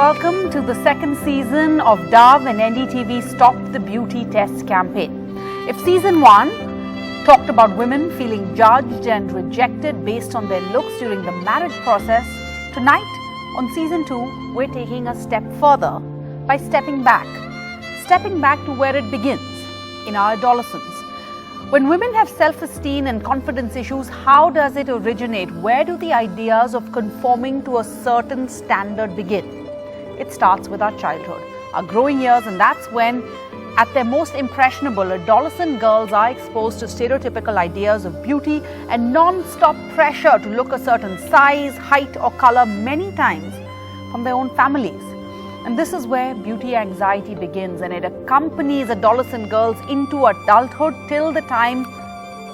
welcome to the second season of Dove and NDTV Stop the Beauty Test campaign. If season 1 talked about women feeling judged and rejected based on their looks during the marriage process, tonight on season 2 we're taking a step further by stepping back to where it begins, in our adolescence. When women have self-esteem and confidence issues, how does it originate? Where do the ideas of conforming to a certain standard begin? It starts with our childhood, our growing years, and that's when, at their most impressionable, adolescent girls are exposed to stereotypical ideas of beauty and non-stop pressure to look a certain size, height or color many times from their own families. And this is where beauty anxiety begins, and it accompanies adolescent girls into adulthood till the time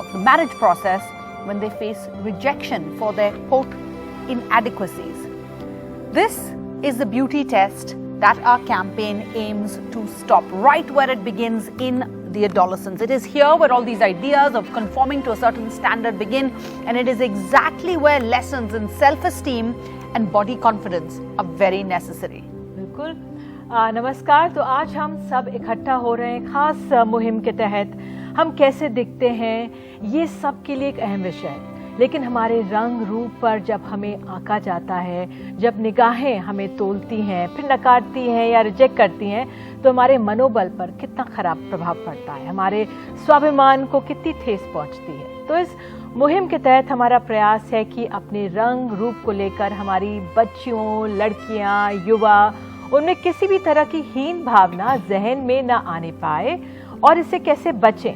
of the marriage process, when they face rejection for their, quote, inadequacies. This is the beauty test that our campaign aims to stop, right where it begins in the adolescence. It is here where all these ideas of conforming to a certain standard begin, and it is exactly where lessons in self-esteem and body confidence are very necessary. बिल्कुल। नमस्कार। तो आज हम सब इकट्ठा हो रहे हैं खास मुहिम के तहत। हम कैसे दिखते हैं ये सब के लिए एक अहम विषय है, लेकिन हमारे रंग रूप पर जब हमें आंका जाता है, जब निगाहें हमें तोलती हैं, फिर नकारती हैं या रिजेक्ट करती हैं, तो हमारे मनोबल पर कितना खराब प्रभाव पड़ता है, हमारे स्वाभिमान को कितनी ठेस पहुंचती है। तो इस मुहिम के तहत हमारा प्रयास है कि अपने रंग रूप को लेकर हमारी बच्चियों, लड़कियां, युवा, उनमें किसी भी तरह की हीन भावना जहन में ना आने पाए और इससे कैसे बचें।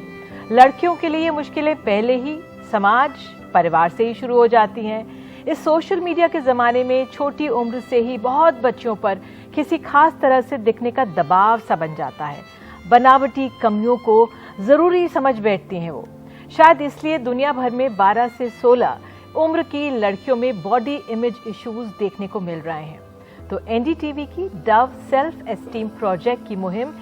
लड़कियों के लिए ये मुश्किलें पहले ही समाज, परिवार से ही शुरू हो जाती हैं। इस सोशल मीडिया के ज़माने में छोटी उम्र से ही बहुत बच्चों पर किसी खास तरह से दिखने का दबाव सा बन जाता है। बनावटी कमियों को ज़रूरी समझ बैठती हैं वो। शायद इसलिए दुनिया भर में 12 से 16 उम्र की लड़कियों में बॉडी इमेज इश्यूज देखने को मिल रहे हैं। तो एनडीटीवी की डव सेल्फ एस्टीम प्रोजेक्ट की मुहिम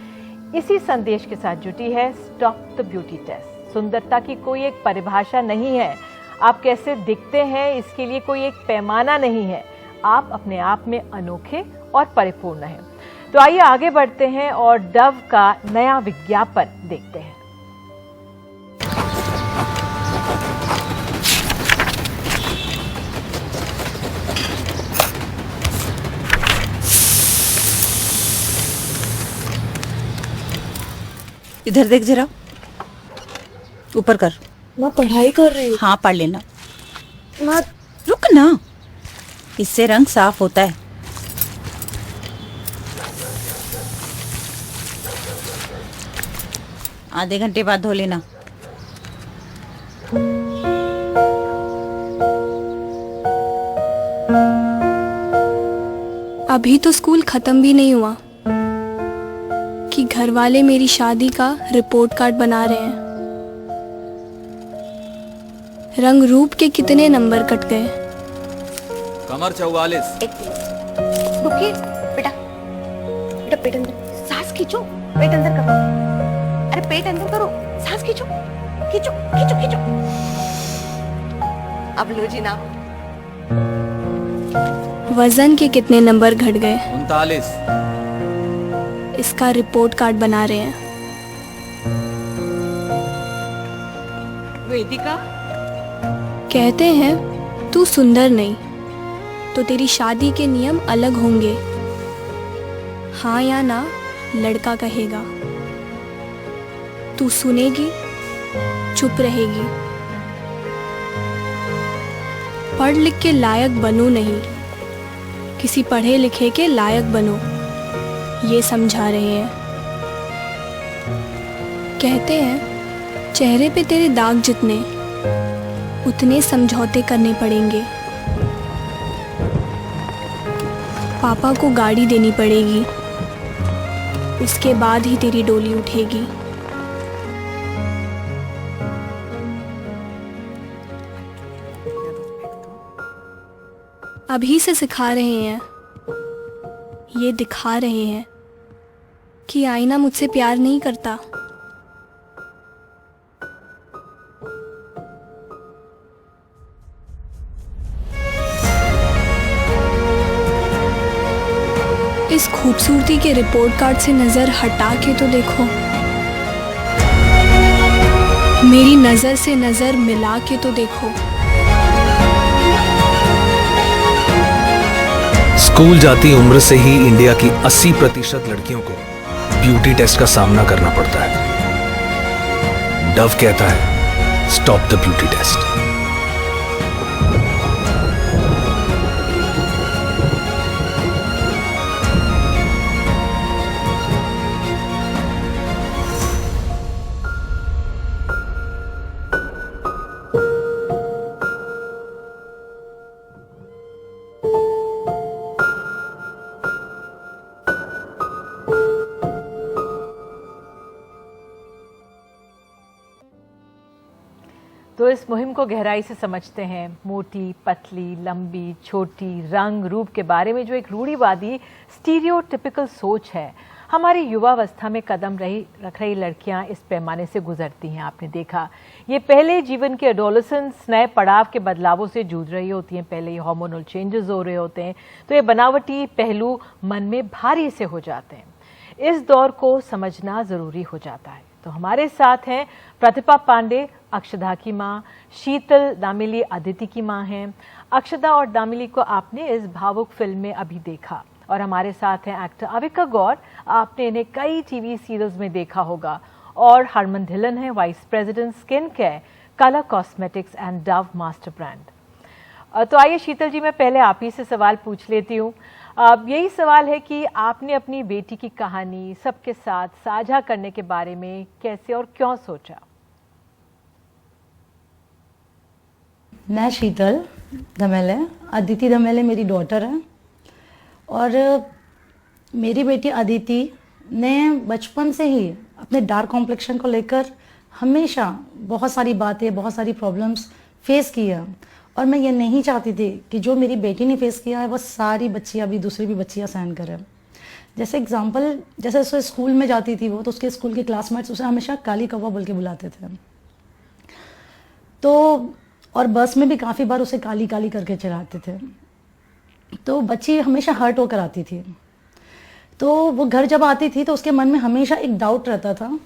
इसी संदेश के साथ जुटी है, स्टॉप द ब्यूटी टेस्ट। सुंदरता की कोई एक परिभाषा नहीं है, आप कैसे दिखते हैं इसके लिए कोई एक पैमाना नहीं है, आप अपने आप में अनोखे और परिपूर्ण हैं। तो आइए आगे बढ़ते हैं और डव का नया विज्ञापन देखते हैं। इधर देख जरा, ऊपर कर। मैं पढ़ाई कर रही हूँ। हाँ पढ़ लेना। मैं रुक ना, इससे रंग साफ होता है। आधे घंटे बाद धो लेना। अभी तो स्कूल खत्म भी नहीं हुआ कि घर वाले मेरी शादी का रिपोर्ट कार्ड बना रहे हैं। रंग रूप के कितने नंबर कट गए। कमर 44। रुकिए बेटा, बेटा पेट अंदर, सांस खींचो, पेट अंदर करो। अरे पेट अंदर करो, सांस खींचो, खींचो खींचो खींचो। अब लो जी ना। वजन के कितने नंबर घट गए। 39। इसका रिपोर्ट कार्ड बना रहे हैं। वेदिका कहते हैं तू सुंदर नहीं तो तेरी शादी के नियम अलग होंगे। हाँ या ना लड़का कहेगा। तू सुनेगी, चुप रहेगी। पढ़ लिख के लायक बनो नहीं, किसी पढ़े लिखे के लायक बनो, ये समझा रहे हैं। कहते हैं चेहरे पे तेरे दाग जितने उतने समझौते करने पड़ेंगे। पापा को गाड़ी देनी पड़ेगी, उसके बाद ही तेरी डोली उठेगी। अभी से सिखा रहे हैं, ये दिखा रहे हैं कि आईना मुझसे प्यार नहीं करता। इस खूबसूरती के रिपोर्ट कार्ड से नज़र हटा के तो देखो, मेरी नज़र से नज़र मिला के तो देखो। स्कूल जाती उम्र से ही इंडिया की 80% लड़कियों को ब्यूटी टेस्ट का सामना करना पड़ता है। डव कहता है, स्टॉप द ब्यूटी टेस्ट। तो इस मुहिम को गहराई से समझते हैं। मोटी, पतली, लंबी, छोटी, रंग रूप के बारे में जो एक रूढ़िवादी स्टीरियोटिपिकल सोच है, हमारी युवावस्था में कदम रख रही लड़कियां इस पैमाने से गुजरती हैं। आपने देखा, ये पहले जीवन के एडोलेसेंस नए पड़ाव के बदलावों से जूझ रही होती हैं। पहले ये हार्मोनल चेंजेस हो रहे होते हैं, तो ये बनावटी पहलू मन में भारी से हो जाते हैं। इस दौर को समझना जरूरी हो जाता है। तो हमारे साथ हैं प्रतिभा पांडे, अक्षदा की माँ, शीतल दामिली अदिति की माँ हैं। अक्षदा और दामिली को आपने इस भावुक फिल्म में अभी देखा, और हमारे साथ हैं एक्टर अविका गौर, आपने इन्हें कई टीवी सीरियल्स में देखा होगा। और हरमन धिलन है, vice president skin care, colour cosmetics and Dove master brand. तो आइए शीतल जी, मैं पहले आप ही से सवाल पूछ लेती हूँ। यही सवाल है कि आपने अपनी बेटी की कहानी सबके साथ साझा करने के बारे में कैसे और क्यों सोचा? मैं शीतल धमेले, अदिति धमेले मेरी डॉटर है, और मेरी बेटी अदिति ने बचपन से ही अपने डार्क कॉम्प्लेक्शन को लेकर हमेशा बहुत सारी बातें, बहुत सारी प्रॉब्लम्स फेस की है। और मैं ये नहीं चाहती थी कि जो मेरी बेटी ने फेस किया है वो सारी बच्चियाँ भी, दूसरी भी बच्चियाँ सहन करें। जैसे एग्जांपल, जैसे उसे स्कूल में जाती थी वो, तो उसके स्कूल के क्लासमेट्स उसे हमेशा काली कौवा बोल के बुलाते थे। तो और बस में भी काफ़ी बार उसे काली काली करके चढ़ाते थे। तो बच्ची हमेशा हर्ट होकर आती थी। तो वो घर जब आती थी तो उसके मन में हमेशा एक डाउट रहता था,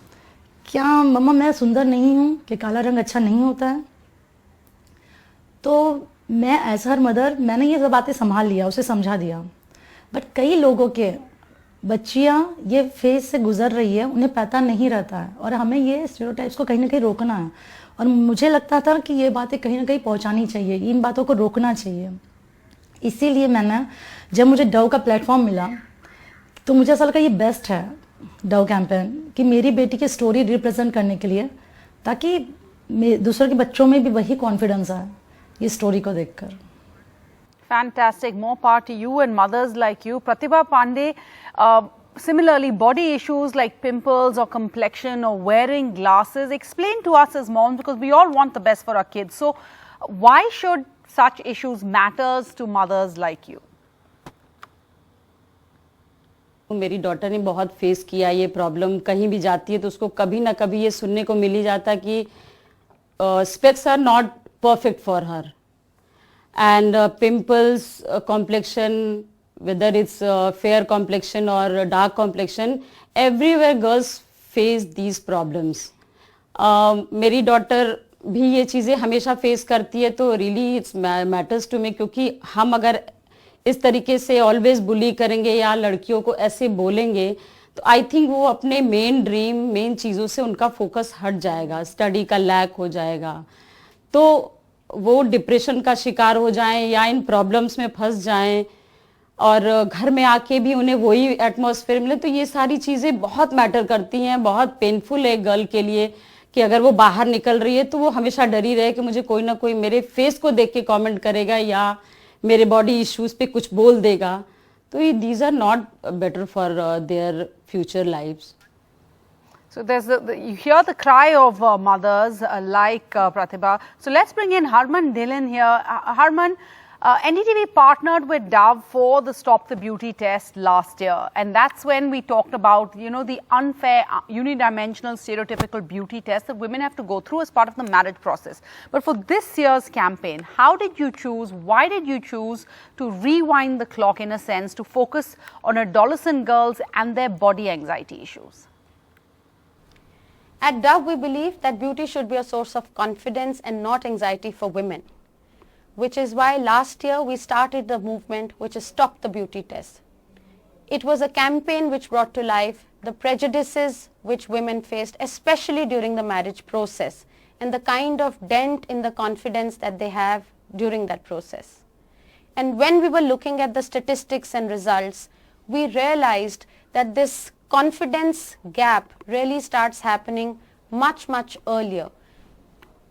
क्या मम्मा मैं सुंदर नहीं हूँ, कि काला रंग अच्छा नहीं होता है? तो मैं एज हर मदर, मैंने ये सब बातें संभाल लिया, उसे समझा दिया। बट कई लोगों के बच्चियाँ ये फेज से गुजर रही है, उन्हें पता नहीं रहता है, और हमें ये स्टीरियोटाइप्स को कहीं ना कहीं रोकना है। और मुझे लगता था कि ये बातें कहीं ना कहीं पहुंचानी चाहिए, इन बातों को रोकना चाहिए। इसीलिए मैंने, जब मुझे डव का प्लेटफॉर्म मिला, तो मुझे ऐसा लगा ये बेस्ट है डव कैंपेन, कि मेरी बेटी की स्टोरी रिप्रेजेंट करने के लिए, ताकि दूसरों के बच्चों में भी वही कॉन्फिडेंस आए ये स्टोरी को देखकर। Fantastic. More power to you and mothers like you. Pratibha Pandey, similarly, body issues like pimples or complexion or wearing glasses, explain to us as moms, because we all want the best for our kids. So, why should such issues matters to mothers like you? मेरी daughter ने बहुत face किया ये problem. कहीं भी जाती है तो उसको कभी ना कभी ये सुनने को मिल ही जाता कि specs are not perfect for her, and pimples, complexion, whether it's fair complexion or dark complexion, everywhere girls face these problems. मेरी डॉटर भी ये चीज़ें हमेशा फेस करती है, तो really it's matters to me, क्योंकि हम अगर इस तरीके से ऑलवेज बुली करेंगे या लड़कियों को ऐसे बोलेंगे, तो आई थिंक वो अपने मेन ड्रीम, मेन चीज़ों से उनका फोकस हट जाएगा, स्टडी का लैक हो जाएगा, तो वो डिप्रेशन का शिकार हो जाएं या इन प्रॉब्लम्स में फंस जाएं, और घर में आके भी उन्हें वही एटमॉस्फेयर मिले। तो ये सारी चीज़ें बहुत मैटर करती हैं। बहुत पेनफुल है गर्ल के लिए कि अगर वो बाहर निकल रही है तो वो हमेशा डरी रहे कि मुझे कोई ना कोई मेरे फेस को देख के कमेंट करेगा या मेरे बॉडी इश्यूज पे कुछ बोल देगा। तो ये these are not better for their future lives. So you hear the cry of mothers like Pratibha. So let's bring in Harman Dhillon here. Harman, NDTV partnered with Dove for the Stop the Beauty test last year, and that's when we talked about, the unfair, unidimensional, stereotypical beauty test that women have to go through as part of the marriage process. But for this year's campaign, how did you choose, why did you choose to rewind the clock in a sense to focus on adolescent girls and their body anxiety issues? At Dove, we believe that beauty should be a source of confidence and not anxiety for women, which is why last year we started the movement which is Stop the Beauty Test. It was a campaign which brought to life the prejudices which women faced, especially during the marriage process, and the kind of dent in the confidence that they have during that process. And when we were looking at the statistics and results, we realized that this confidence gap really starts happening much, much earlier,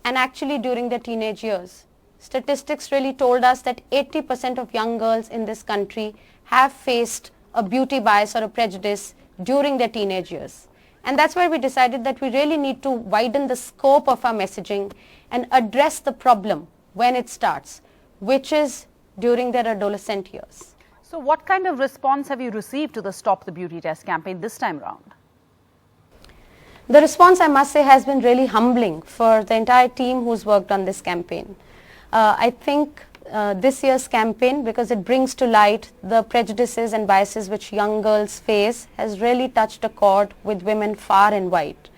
and actually during the teenage years. Statistics really told us that 80% of young girls in this country have faced a beauty bias or a prejudice during their teenage years. And that's why we decided that we really need to widen the scope of our messaging and address the problem when it starts, which is during their adolescent years. So what kind of response have you received to the Stop the Beauty Test campaign this time around? The response, I must say, has been really humbling for the entire team who's worked on this campaign. I think this year's campaign, because it brings to light the prejudices and biases which young girls face, has really touched a chord with women far and wide.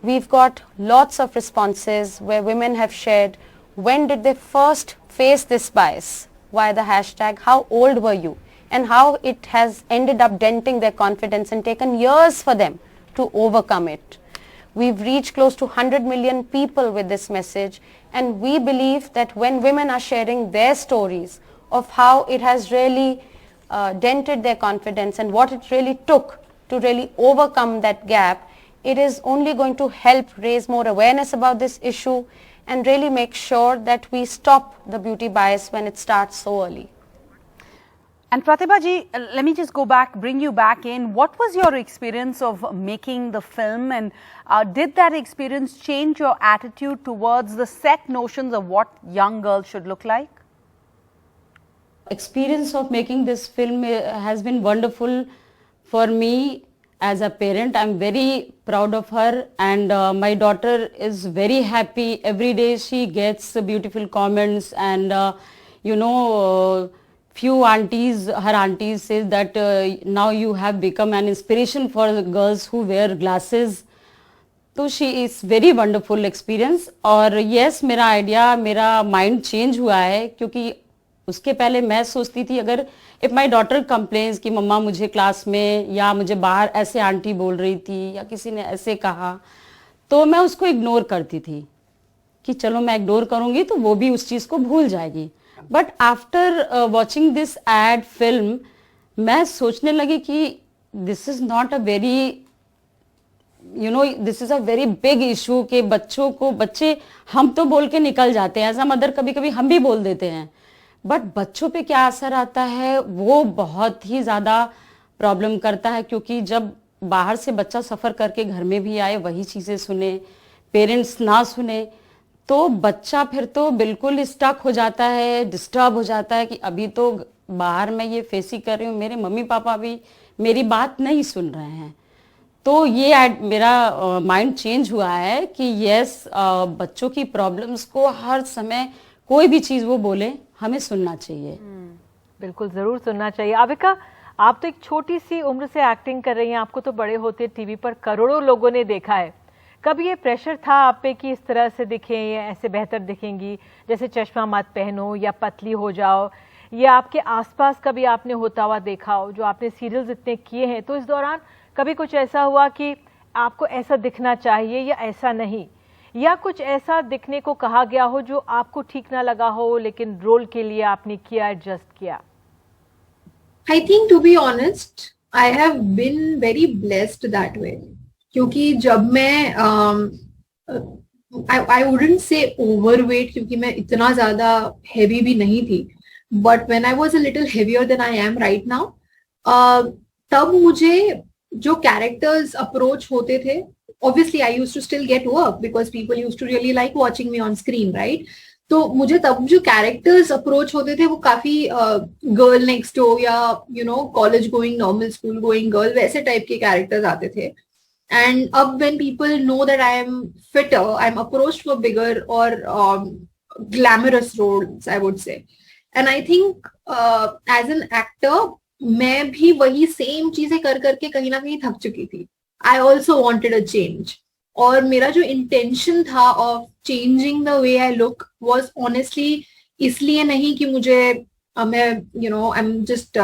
We've got lots of responses where women have shared when did they first face this bias, via the hashtag, how old were you, and how it has ended up denting their confidence and taken years for them to overcome it. We've reached close to 100 million people with this message, and we believe that when women are sharing their stories of how it has really dented their confidence and what it really took to really overcome that gap, it is only going to help raise more awareness about this issue and really make sure that we stop the beauty bias when it starts so early. And Pratibha ji, let me just bring you back in. What was your experience of making the film, and did that experience change your attitude towards the set notions of what young girls should look like? Experience of making this film has been wonderful for me as a parent. I'm very proud of her, and my daughter is very happy. Every day she gets beautiful comments, and few aunties, her aunties say that now you have become an inspiration for the girls who wear glasses. तो she is very wonderful experience. और yes, मेरा idea, मेरा mind change हुआ है, क्योंकि उसके पहले मैं सोचती थी अगर if my daughter complains कि मम्मा मुझे क्लास में या मुझे बाहर ऐसे आंटी बोल रही थी या किसी ने ऐसे कहा, तो मैं उसको इग्नोर करती थी कि चलो मैं इग्नोर करूंगी तो वो भी उस चीज़ को भूल जाएगी. But after watching this ad film मैं सोचने लगी कि this is not a very this is a very big issue कि बच्चे हम तो बोल के निकल जाते हैं, एज अ मदर कभी कभी हम भी बोल देते हैं, बट बच्चों पे क्या असर आता है वो बहुत ही ज़्यादा प्रॉब्लम करता है, क्योंकि जब बाहर से बच्चा सफ़र करके घर में भी आए वही चीज़ें सुने, पेरेंट्स ना सुने, तो बच्चा फिर तो बिल्कुल स्टक हो जाता है, डिस्टर्ब हो जाता है कि अभी तो बाहर मैं ये फेस ही कर रही हूँ, मेरे मम्मी पापा भी मेरी बात नहीं सुन रहे हैं. तो ये मेरा माइंड चेंज हुआ है कि यस, बच्चों की प्रॉब्लम्स को हर समय कोई भी चीज़ वो बोले हमें सुनना चाहिए. बिल्कुल ज़रूर सुनना चाहिए. आविका, आप तो एक छोटी सी उम्र से एक्टिंग कर रही हैं, आपको तो बड़े होते टीवी पर करोड़ों लोगों ने देखा है. कभी ये प्रेशर था आप पे कि इस तरह से दिखें या ऐसे बेहतर दिखेंगी, जैसे चश्मा मत पहनो या पतली हो जाओ, या आपके आसपास कभी आपने होता हुआ देखा हो, जो आपने सीरियल्स इतने किए हैं, तो इस दौरान कभी कुछ ऐसा हुआ कि आपको ऐसा दिखना चाहिए या ऐसा नहीं, या कुछ ऐसा दिखने को कहा गया हो जो आपको ठीक ना लगा हो लेकिन रोल के लिए आपने किया, एडजस्ट किया? I think to be honest, I have been very blessed that way. क्योंकि जब मैं I wouldn't say overweight, क्योंकि मैं इतना ज़्यादा heavy भी नहीं थी, but when I was a little heavier than I am right now, तब मुझे जो characters approach होते थे, obviously I used to still get work because people used to really like watching me on screen, right? तो मुझे तब जो characters approach होते थे वो काफी गर्ल नेक्स्ट डोर या college going normal school going girl वैसे टाइप के कैरेक्टर्स आते थे. And when people know that I am fitter, I'm approached for bigger or glamorous roles, I would say. And I think as an actor, मैं भी वही same चीजें कर करके कहीं ना कहीं थक चुकी थी. I also wanted a change. और मेरा जो इंटेंशन था of changing the way I look was honestly इसलिए नहीं कि मुझे मैं I am just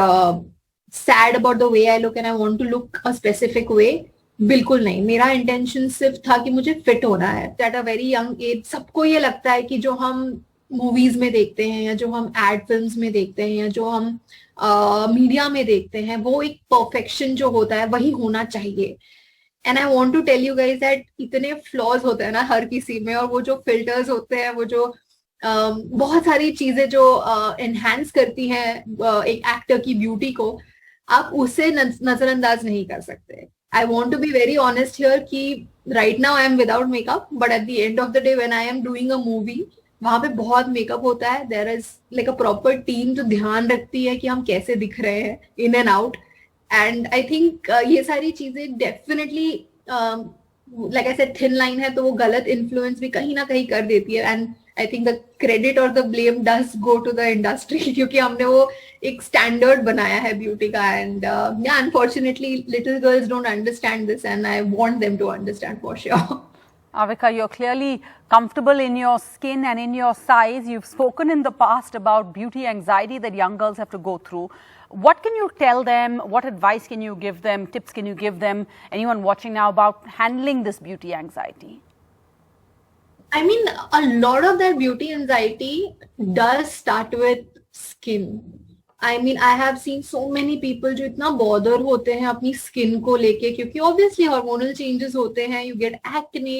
sad about the way I look and I want to look a specific way. बिल्कुल नहीं. मेरा इंटेंशन सिर्फ था कि मुझे फिट होना है. At a very young as सबको ये लगता है कि जो हम मूवीज में देखते हैं या जो हम एड फिल्म्स में देखते हैं या जो हम मीडिया में देखते हैं वो एक परफेक्शन जो होता है वही होना चाहिए. And I want to tell you guys that इतने फ्लॉज होते हैं ना हर किसी में, और वो जो फिल्टर्स होते हैं वो जो बहुत सारी चीजें जो एनहांस करती हैं एक एक्टर की ब्यूटी को, आप उससे नजरअंदाज नहीं कर सकते. I want to be very honest here कि right now I am without makeup, but at the end of the day when I am doing a movie वहां पे बहुत मेकअप होता है. There is like a proper team जो ध्यान रखती है कि हम कैसे दिख रहे हैं in and out. And I think ये सारी चीजें definitely like I said thin line है, तो वो गलत इन्फ्लुएंस भी कहीं ना कहीं कर देती है. And I think the credit और the blame does go to the industry क्योंकि हमने वो एक स्टैंडर्ड बनाया है ब्यूटी का. And yeah unfortunately little girls don't understand this and I want them to understand for sure. Avika, you're clearly comfortable in your skin and in your size. You've spoken in the past about beauty anxiety that young girls have to go through. What can you tell them? What advice can you give them? Tips can you give them? Anyone watching now about handling this beauty anxiety? I mean, a lot of that beauty anxiety does start with skin. I mean, I have seen so many people जो इतना bother होते हैं अपनी skin को लेके क्योंकि obviously hormonal changes होते हैं. You get acne,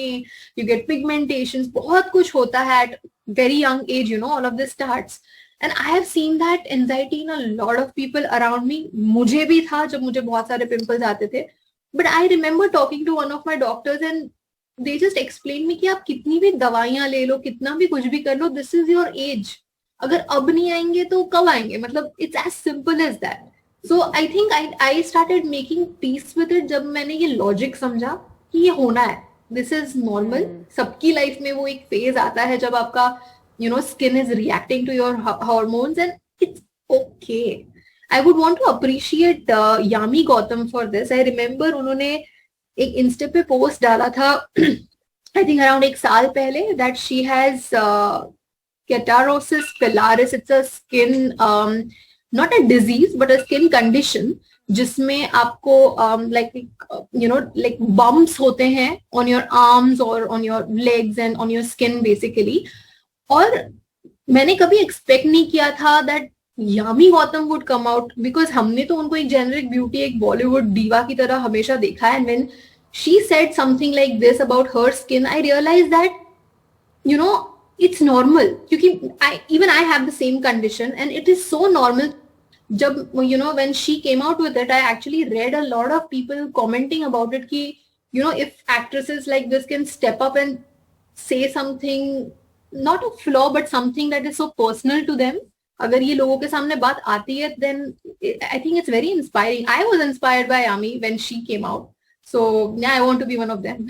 you get pigmentations, बहुत कुछ होता है at very young age. All of this starts. And I have seen that anxiety in a lot of people around me. मुझे भी था जब मुझे बहुत सारे पिंपल्स आते थे. But I remember talking to one of my doctors and they just explain me कि आप कितनी भी दवाइयां ले लो, कितना भी कुछ भी कर लो, दिस इज योर एज. अगर अब नहीं आएंगे तो कब आएंगे? मतलब it's as simple as that. So I think I started making peace with it जब मैंने ये लॉजिक समझा कि ये होना है, दिस इज नॉर्मल. सबकी लाइफ में वो एक फेज आता है जब आपका skin is reacting to your hormones and it's okay. I would want to appreciate Yami Gautam for this. I remember उन्होंने एक इंस्टा पे पोस्ट डाला था I think around एक साल पहले that she has Catarrhosis pilaris. It's a skin not a disease but a skin condition जिसमें आपको like bumps होते हैं on your arms or on your legs and on your skin basically. और मैंने कभी एक्सपेक्ट नहीं किया था that Yami Gautam would come out because हमने तो उनको एक जेनरिक ब्यूटी, एक बॉलीवुड डीवा की तरह हमेशा देखा है. And when she said something like this about her skin I realise that it's normal क्योंकि I have the same condition and it is so normal. जब when she came out with it I actually read a lot of people commenting about it कि if actresses like this can step up and say something, not a flaw but something that is so personal to them, अगर ये लोगों के सामने बात आती है then I think it's very inspiring. I was inspired by Yami when she came out, so yeah, I want to be one of them.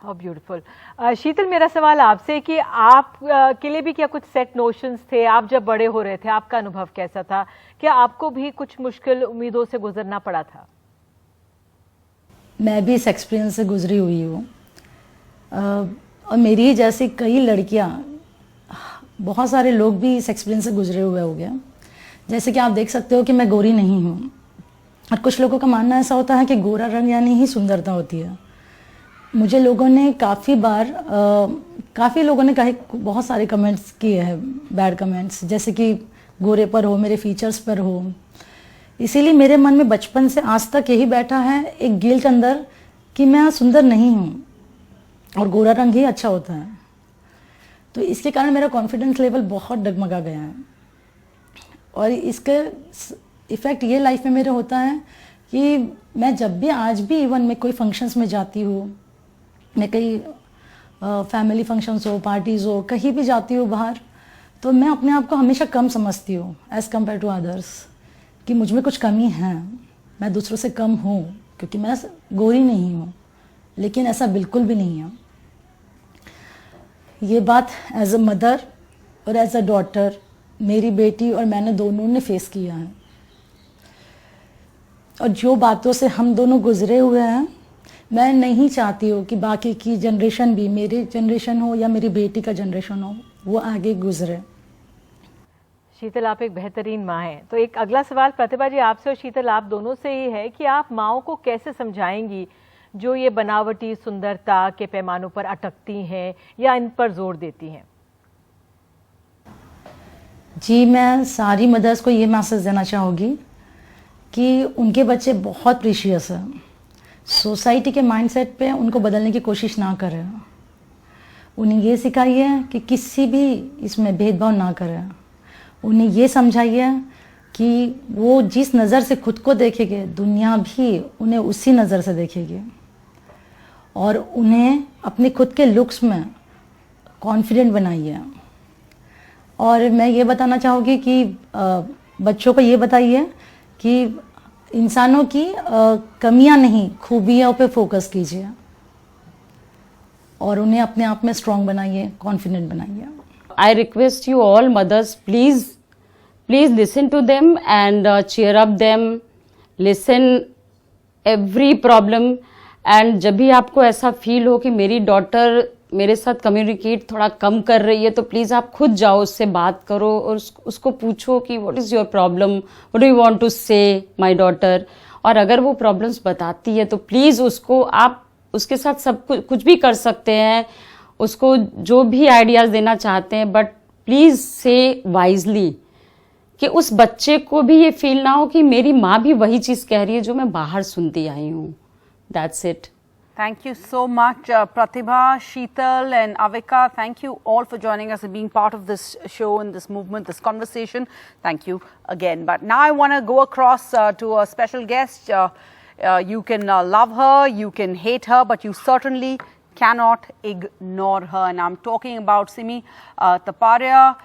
How beautiful. शीतल, मेरा सवाल आपसे कि आप के लिए भी क्या कुछ सेट नोशंस थे? आप जब बड़े हो रहे थे आपका अनुभव कैसा था? क्या आपको भी कुछ मुश्किल उम्मीदों से गुजरना पड़ा था? मैं भी इस एक्सपीरियंस से गुजरी हुई हूँ और मेरी जैसी कई लड़कियां, बहुत सारे लोग भी इस एक्सपीरियंस से गुजरे हुए हो गए. जैसे कि आप देख सकते हो कि मैं गोरी नहीं हूँ और कुछ लोगों का मानना ऐसा होता है कि गोरा रंग यानी ही सुंदरता होती है. मुझे लोगों ने काफ़ी लोगों ने कहे, बहुत सारे कमेंट्स किए हैं, बैड कमेंट्स, जैसे कि गोरे पर हो, मेरे फीचर्स पर हो. इसीलिए मेरे मन में बचपन से आज तक यही बैठा है एक गिल्ट अंदर कि मैं सुंदर नहीं हूँ और गोरा रंग ही अच्छा होता है. तो इसके कारण मेरा कॉन्फिडेंस लेवल बहुत डगमगा गया है और इसका इफ़ेक्ट ये लाइफ में मेरे होता है कि मैं जब भी आज भी इवन मैं कोई फंक्शंस में जाती हूँ, मैं कहीं फैमिली फंक्शंस हो, पार्टीज़ हो, कहीं भी जाती हूँ बाहर, तो मैं अपने आप को हमेशा कम समझती हूँ एज़ कम्पेयर टू अदर्स, कि मुझ में कुछ कमी है, मैं दूसरों से कम हूँ, क्योंकि मैं गोरी नहीं हूँ। लेकिन ऐसा बिल्कुल भी नहीं है। ये बात एज अ मदर और एज अ डॉटर मेरी बेटी और मैंने दोनों ने फेस किया है। और जो बातों से हम दोनों गुजरे हुए हैं, मैं नहीं चाहती हूँ कि बाकी की जनरेशन भी, मेरी जनरेशन हो या मेरी बेटी का जनरेशन हो, वो आगे गुजरे। शीतल, आप एक बेहतरीन माँ हैं, तो एक अगला सवाल प्रतिभा जी आपसे और शीतल आप दोनों से ही है कि आप माँओं को कैसे समझाएंगी जो ये बनावटी सुंदरता के पैमानों पर अटकती हैं या इन पर जोर देती हैं? जी, मैं सारी मदर्स को ये मैसेज देना चाहूँगी कि उनके बच्चे बहुत प्रीशियस हैं। सोसाइटी के माइंडसेट पे उनको बदलने की कोशिश ना करें। उन्हें ये सिखाइए कि किसी भी इसमें भेदभाव ना करें। उन्हें ये समझाइए कि वो जिस नज़र से खुद को देखेंगे, दुनिया भी उन्हें उसी नज़र से देखेगी। और उन्हें अपने खुद के लुक्स में कॉन्फिडेंट बनाइए। और मैं ये बताना चाहूँगी कि बच्चों को ये बताइए कि इंसानों की कमियां नहीं, खूबियों पे फोकस कीजिए और उन्हें अपने आप में स्ट्रांग बनाइए, कॉन्फिडेंट बनाइए। I request you all mothers, please listen to them and cheer up them, listen every problem, and जब भी आपको ऐसा फील हो कि मेरी डॉटर मेरे साथ कम्युनिकेट थोड़ा कम कर रही है, तो प्लीज़ आप खुद जाओ, उससे बात करो और उसको पूछो कि what is your problem, what do you want to say my daughter. और अगर वो प्रॉब्लम्स बताती है तो प्लीज़ उसको आप उसके साथ सब कुछ भी कर सकते हैं, उसको जो भी आइडियाज़ देना चाहते हैं, बट प्लीज़ से वाइजली, कि उस बच्चे को भी ये फील ना हो कि मेरी माँ भी वही चीज़ कह रही है जो मैं बाहर सुनती आई हूँ। That's it. Thank you so much, Pratibha, Sheetal and Avika. Thank you all for joining us and being part of this show and this movement, this conversation. Thank you again. But now I want to go across to a special guest. You can love her, you can hate her, but you certainly cannot ignore her. And I'm talking about Simi Taparia.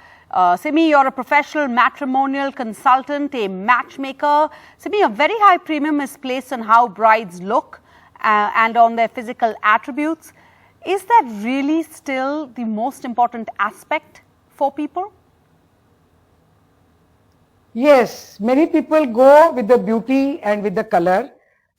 Simi, you're a professional matrimonial consultant, a matchmaker. Simi, a very high premium is placed on how brides look and on their physical attributes. Is that really still the most important aspect for people? Yes, many people go with the beauty and with the color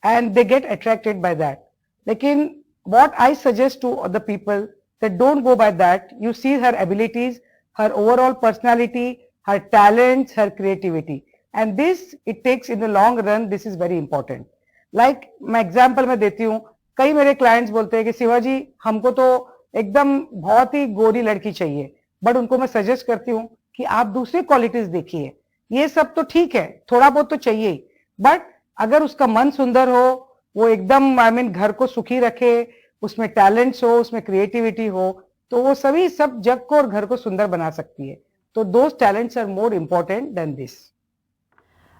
and they get attracted by that. Lekin what I suggest to other people, that don't go by that. You see her abilities, her overall personality, her talents, her creativity, and this, it takes in the long run, this is very important. Like मैं example में देती हूँ, कई मेरे clients बोलते हैं कि शिवाजी हमको तो एकदम बहुत ही गोरी लड़की चाहिए, बट उनको मैं सजेस्ट करती हूँ कि आप दूसरी क्वालिटीज देखिए। ये सब तो ठीक है, थोड़ा बहुत तो चाहिए ही, बट अगर उसका मन सुंदर हो, वो एकदम घर को सुखी रखे, उसमें टैलेंट्स हो, उसमें क्रिएटिविटी हो, तो वो सभी सब जग को और घर को सुंदर बना सकती है। तो those talents are more important than this.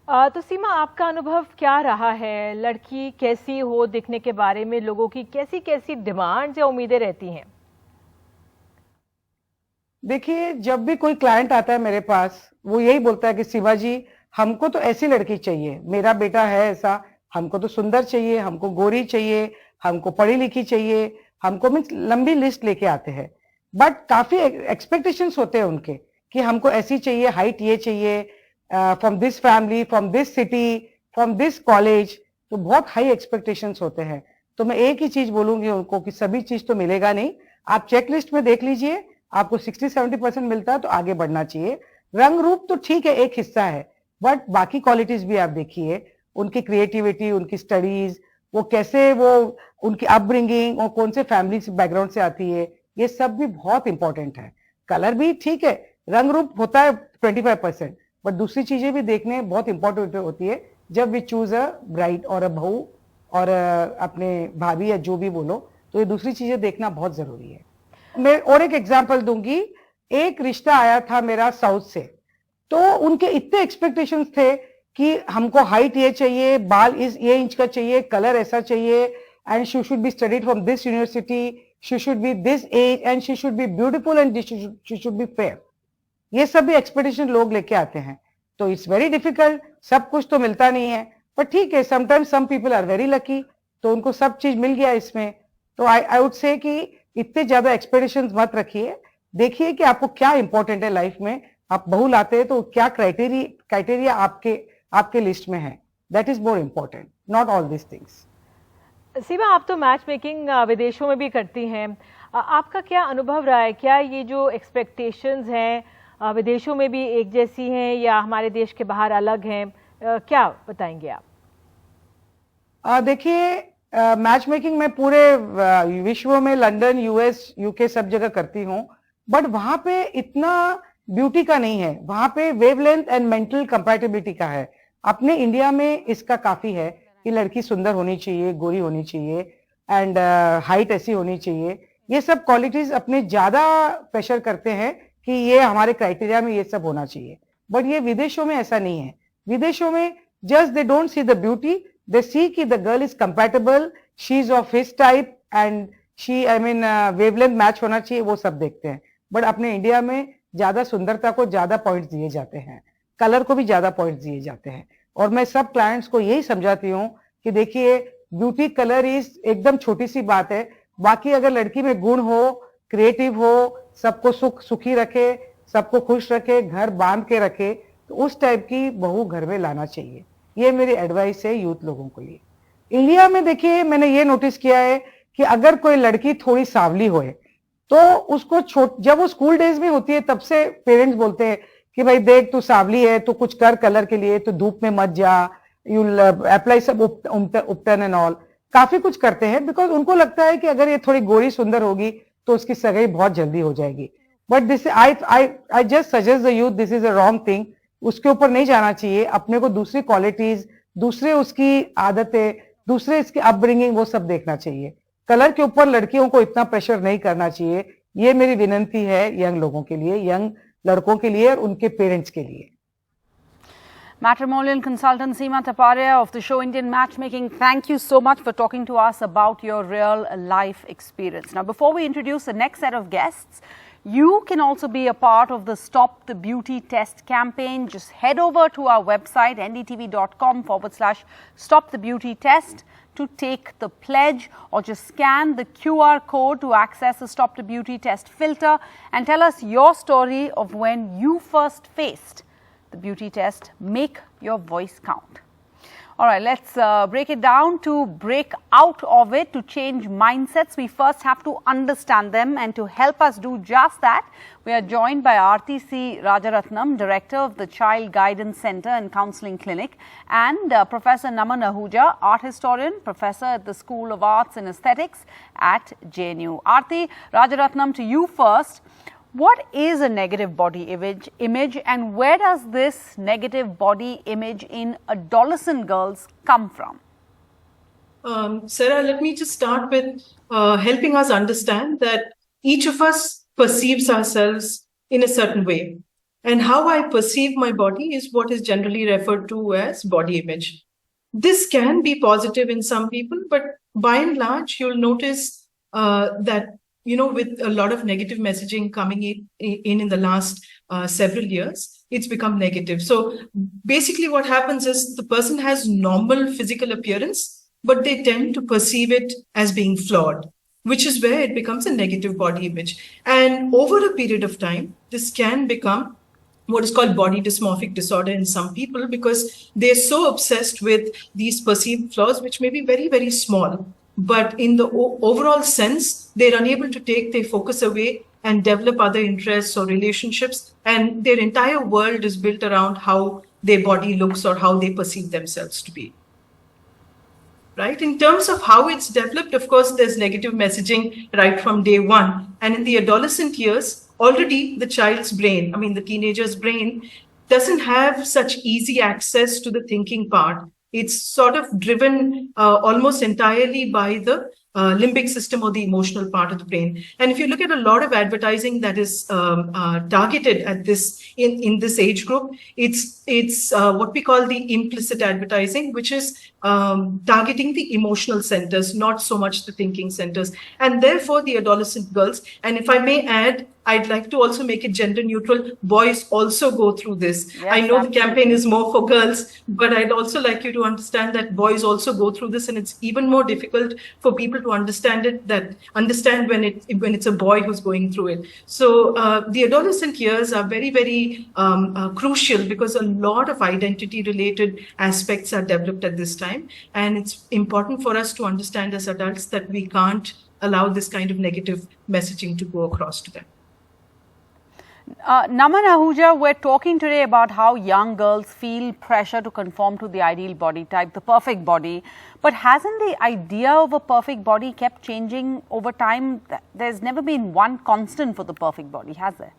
तो सीमा, आपका अनुभव क्या रहा है? लड़की कैसी हो दिखने के बारे में लोगों की कैसी कैसी डिमांड्स या उम्मीदें रहती हैं? देखिए, जब भी कोई क्लाइंट आता है मेरे पास, वो यही बोलता है कि शिवाजी हमको तो ऐसी लड़की चाहिए, मेरा बेटा है ऐसा, हमको तो सुंदर चाहिए, हमको गोरी चाहिए, हमको पढ़ी लिखी चाहिए, हमको मीन्स लंबी लिस्ट लेके आते हैं। बट काफी एक्सपेक्टेशंस होते हैं उनके कि हमको ऐसी चाहिए, हाइट ये चाहिए, from this family, from this city, from this college, तो बहुत हाई एक्सपेक्टेशंस होते हैं। तो मैं एक ही चीज बोलूंगी उनको कि सभी चीज तो मिलेगा नहीं, आप चेकलिस्ट में देख लीजिए, आपको 60-70% मिलता है तो आगे बढ़ना चाहिए। रंग रूप तो ठीक है, एक हिस्सा है, बट बाकी क्वालिटीज भी आप देखिए, उनकी क्रिएटिविटी, उनकी स्टडीज, वो कैसे, वो उनकी अपब्रिंगिंग और कौन से फैमिली बैकग्राउंड से आती है, ये सब भी बहुत इंपॉर्टेंट है। कलर भी ठीक है, रंग रूप होता है 25%, बट दूसरी चीजें भी देखने बहुत इंपॉर्टेंट होती है जब वी चूज अ ब्राइड और अ बहू और अपने भाभी या जो भी बोलो, तो ये दूसरी चीजें देखना बहुत जरूरी है। मैं और एक एग्जांपल दूंगी, एक रिश्ता आया था मेरा साउथ से, तो उनके इतने एक्सपेक्टेशंस थे कि हमको हाइट ये चाहिए, बाल ये इंच का चाहिए, कलर ऐसा चाहिए, and she should be studied from this university, she should be this age and she should be beautiful and she should be fair. ये सब भी एक्सपेक्टेशन लोग लेके आते हैं, तो इट्स वेरी डिफिकल्ट. सब कुछ तो मिलता नहीं है, पर ठीक है, sometimes some people are very lucky, तो उनको सब चीज मिल गया इसमें. तो आई वुड से कि इतने ज्यादा एक्सपेक्टेशंस मत रखिए. देखिए कि आपको क्या इंपॉर्टेंट है लाइफ में. आप बहू लाते हैं तो क्या क्राइटेरिया आपके लिस्ट में है. That is more important, not all this things. Seema, आप तो मैच मेकिंग विदेशों में भी करती हैं. आपका क्या अनुभव रहा है? क्या ये जो एक्सपेक्टेशंस हैं विदेशों में भी एक जैसी हैं या हमारे देश के बाहर अलग हैं? क्या बताएंगे आप? देखिए, मैच मेकिंग में पूरे विश्व में, लंदन, यूएस, यूके सब जगह करती हूँ, बट वहां पे इतना ब्यूटी का नहीं है. वहां पे वेवलेंथ एंड मेंटल कंपैटिबिलिटी का है. अपने इंडिया में इसका काफी है कि लड़की सुंदर होनी चाहिए, गोरी होनी चाहिए एंड हाइट ऐसी होनी चाहिए. ये सब क्वालिटीज अपने ज्यादा प्रेशर करते हैं कि ये हमारे क्राइटेरिया में ये सब होना चाहिए. बट ये विदेशों में ऐसा नहीं है. विदेशों में just they don't see the beauty, they see कि the girl is compatible, she is of his type and she wavelength match होना चाहिए, वो सब देखते हैं. बट अपने इंडिया में ज्यादा सुंदरता को ज्यादा पॉइंट्स दिए जाते हैं, कलर को भी ज्यादा पॉइंट्स दिए जाते हैं. और मैं सब क्लाइंट्स को यही समझाती हूँ कि देखिए, ब्यूटी कलर इज एकदम छोटी सी बात है. बाकी अगर लड़की में गुण हो, क्रिएटिव हो, सबको सुखी रखे, सबको खुश रखे, घर बांध के रखे, तो उस टाइप की बहू घर में लाना चाहिए. ये मेरी एडवाइस है यूथ लोगों के लिए. इंडिया में देखिए, मैंने ये नोटिस किया है कि अगर कोई लड़की थोड़ी सांवली होए तो उसको जब वो स्कूल डेज में होती है तब से पेरेंट्स बोलते हैं कि भाई देख, तू सांवली है तो कुछ कर कलर के लिए, तो धूप में मत जा, यू अप्लाई सब उपटन एंड ऑल. काफी कुछ करते हैं बिकॉज उनको लगता है कि अगर ये थोड़ी गोरी सुंदर होगी तो उसकी सगाई बहुत जल्दी हो जाएगी. But this I just suggest the youth, this is a wrong thing. उसके ऊपर नहीं जाना चाहिए. अपने को दूसरी क्वालिटीज, दूसरे उसकी आदतें, दूसरे इसकी अपब्रिंगिंग, वो सब देखना चाहिए. कलर के ऊपर लड़कियों को इतना प्रेशर नहीं करना चाहिए. ये मेरी विनती है यंग लोगों के लिए, यंग लड़कों के लिए और उनके पेरेंट्स के लिए. Matrimonial consultant Seema Taparia of the show Indian Matchmaking, thank you so much for talking to us about your real life experience. Now, before we introduce the next set of guests, you can also be a part of the Stop the Beauty Test campaign. Just head over to our website ndtv.com/Stop the Beauty Test to take the pledge, or just scan the QR code to access the Stop the Beauty Test filter and tell us your story of when you first faced the beauty test. Make your voice count. All right, let's break it down. To break out of it, to change mindsets, we first have to understand them, and to help us do just that, we are joined by Aarti C. Rajaratnam, Director of the Child Guidance Center and Counseling Clinic, and Professor Naman Ahuja, Art Historian, Professor at the School of Arts and Aesthetics at JNU. Aarti Rajaratnam, to you first. What is a negative body image and where does this negative body image in adolescent girls come from? Sarah, let me just start with helping us understand that each of us perceives ourselves in a certain way. And how I perceive my body is what is generally referred to as body image. This can be positive in some people, but by and large, you'll notice that with a lot of negative messaging coming in the last several years, it's become negative. So basically what happens is the person has normal physical appearance, but they tend to perceive it as being flawed, which is where it becomes a negative body image. And over a period of time, this can become what is called body dysmorphic disorder in some people, because they're so obsessed with these perceived flaws, which may be very, very small. But in the overall sense, they're unable to take their focus away and develop other interests or relationships. And their entire world is built around how their body looks or how they perceive themselves to be. Right? In terms of how it's developed, of course, there's negative messaging right from day one. And in the adolescent years, already the child's brain, the teenager's brain, doesn't have such easy access to the thinking part. it's sort of driven almost entirely by the limbic system or the emotional part of the brain. And if you look at a lot of advertising that is targeted at this in this age group, it's what we call the implicit advertising, which is targeting the emotional centers, not so much the thinking centers. And therefore, the adolescent girls, and if I may add, I'd like to also make it gender neutral. Boys also go through this. Yes, I know absolutely. the campaign is more for girls, but I'd also like you to understand that boys also go through this, and it's even more difficult for people to understand when it's a boy who's going through it. So the adolescent years are very, very crucial, because a lot of identity-related aspects are developed at this time, and it's important for us to understand as adults that we can't allow this kind of negative messaging to go across to them. Naman Ahuja, we're talking today about how young girls feel pressure to conform to the ideal body type, the perfect body. But hasn't the idea of a perfect body kept changing over time? There's never been one constant for the perfect body, has there?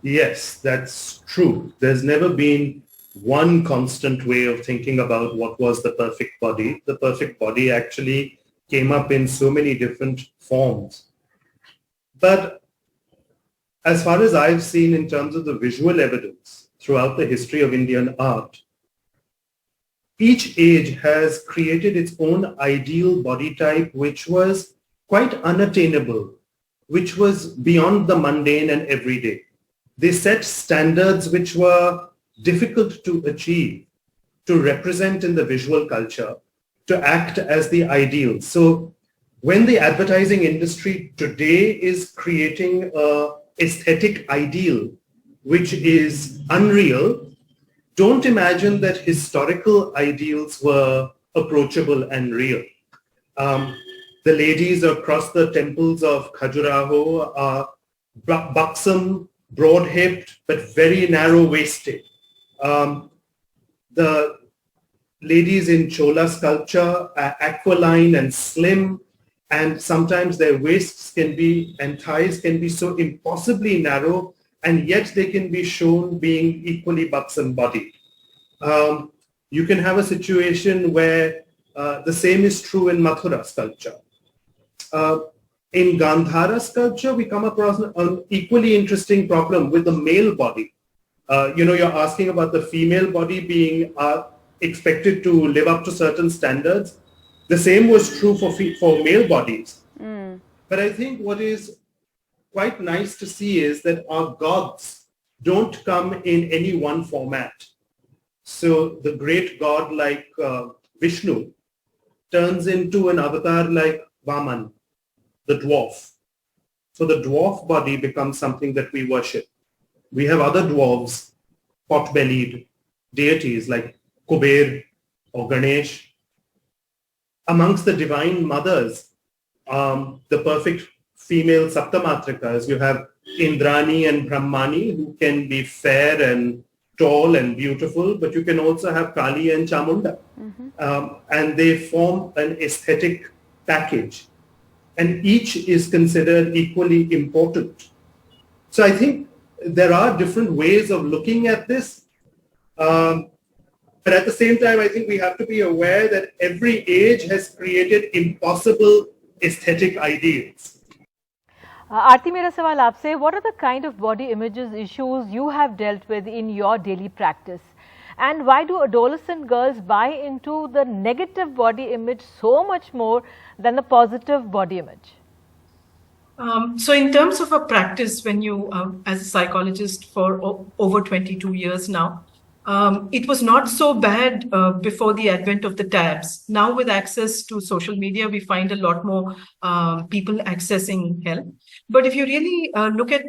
Yes, that's true. There's never been one constant way of thinking about what was the perfect body. The perfect body actually came up in so many different forms. But as far as I've seen in terms of the visual evidence throughout the history of Indian art, each age has created its own ideal body type, which was quite unattainable, which was beyond the mundane and everyday. They set standards which were difficult to achieve, to represent in the visual culture, to act as the ideal. So when the advertising industry today is creating a aesthetic ideal which is unreal, don't imagine that historical ideals were approachable and real. The ladies across the temples of Khajuraho are buxom, broad-hipped, but very narrow-waisted. The ladies in Chola sculpture are aquiline and slim, and sometimes their waists can be and thighs can be so impossibly narrow, and yet they can be shown being equally buxom bodied. You can have a situation where the same is true in Mathura sculpture. In Gandhara sculpture, we come across an equally interesting problem with the male body. You're asking about the female body being expected to live up to certain standards. The same was true for male bodies. But I think what is quite nice to see is that our gods don't come in any one format. So the great god like Vishnu turns into an avatar like Vaman, the dwarf. So the dwarf body becomes something that we worship. We have other dwarves, pot-bellied deities like Kuber or Ganesh. Amongst the divine mothers, the perfect female Saptamatrikas, you have Indrani and Brahmani, who can be fair and tall and beautiful, but you can also have Kali and Chamunda. And they form an aesthetic package. And each is considered equally important. So I think there are different ways of looking at this. But at the same time, I think we have to be aware that every age has created impossible aesthetic ideals. आरती, मेरा सवाल आपसे, what are the kind of body images issues you have dealt with in your daily practice? And why do adolescent girls buy into the negative body image so much more than the positive body image? So in terms of a practice, when you, as a psychologist for over 22 years now, it was not so bad before the advent of the tabs. Now with access to social media, we find a lot more people accessing help. But if you really look at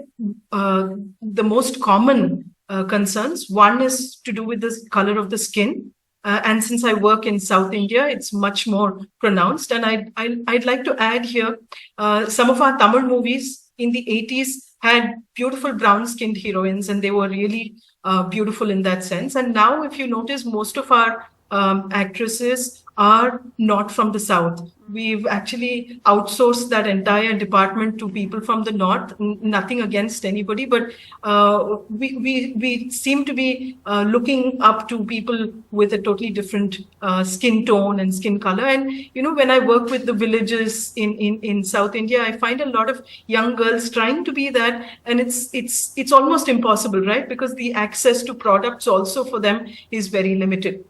the most common concerns, one is to do with the color of the skin. And since I work in South India, it's much more pronounced. And I'd like to add here, some of our Tamil movies in the 80s had beautiful brown-skinned heroines, and they were really beautiful in that sense. And now, if you notice, most of our actresses are not from the South. We've actually outsourced that entire department to people from the North. Nothing against anybody, but we seem to be looking up to people with a totally different skin tone and skin color. And when I work with the villages in South India, I find a lot of young girls trying to be that, and it's almost impossible, right? Because the access to products also for them is very limited.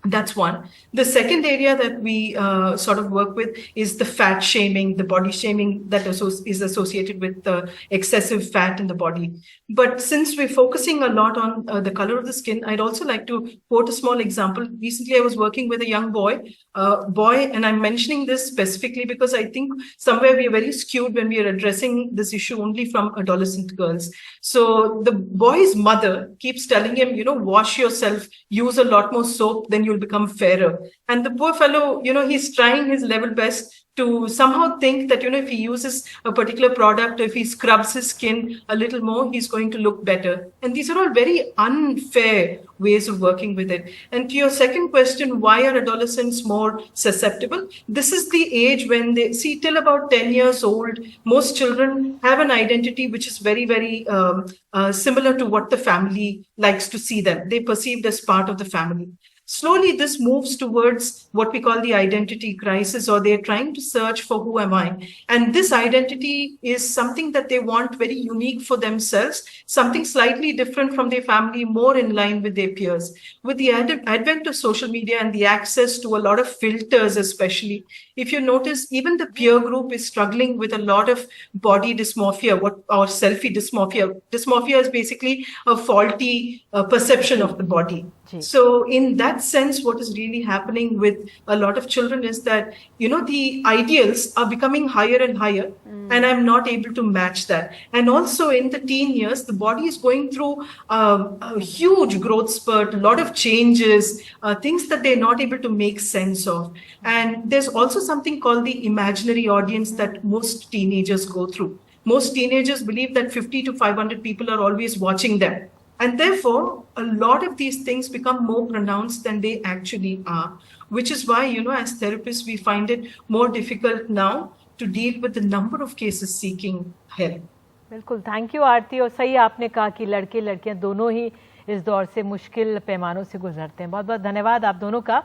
That's one. The second area that we sort of work with is the fat shaming, the body shaming that is associated with excessive fat in the body. But since we're focusing a lot on the color of the skin, I'd also like to quote a small example. Recently, I was working with a young boy, and I'm mentioning this specifically because I think somewhere we are very skewed when we are addressing this issue only from adolescent girls. So the boy's mother keeps telling him, wash yourself, use a lot more soap, then you'll become fairer. And the poor fellow, he's trying his level best to somehow think that, if he uses a particular product, if he scrubs his skin a little more, he's going to look better. And these are all very unfair ways of working with it. And to your second question, why are adolescents more susceptible? This is the age when they see, till about 10 years old, most children have an identity which is very, very similar to what the family likes to see them. They're perceived as part of the family. Slowly, this moves towards what we call the identity crisis, or they're trying to search for who am I? And this identity is something that they want very unique for themselves, something slightly different from their family, more in line with their peers. With the advent of social media and the access to a lot of filters, especially, if you notice, even the peer group is struggling with a lot of body dysmorphia, or selfie dysmorphia. Dysmorphia is basically a faulty perception of the body. So in that sense, what is really happening with a lot of children is that, the ideals are becoming higher and higher, and I'm not able to match that. And also in the teen years, the body is going through a huge growth spurt, a lot of changes, things that they're not able to make sense of. And there's also something called the imaginary audience that most teenagers go through. Most teenagers believe that 50 to 500 people are always watching them. And therefore, a lot of these things become more pronounced than they actually are, which is why, as therapists, we find it more difficult now to deal with the number of cases seeking help. बिल्कुल, thank you आरती। और सही आपने कहा कि लड़के लड़कियां दोनों ही इस दौर से मुश्किल पैमानों से गुजरते हैं। बहुत बहुत धन्यवाद आप दोनों का।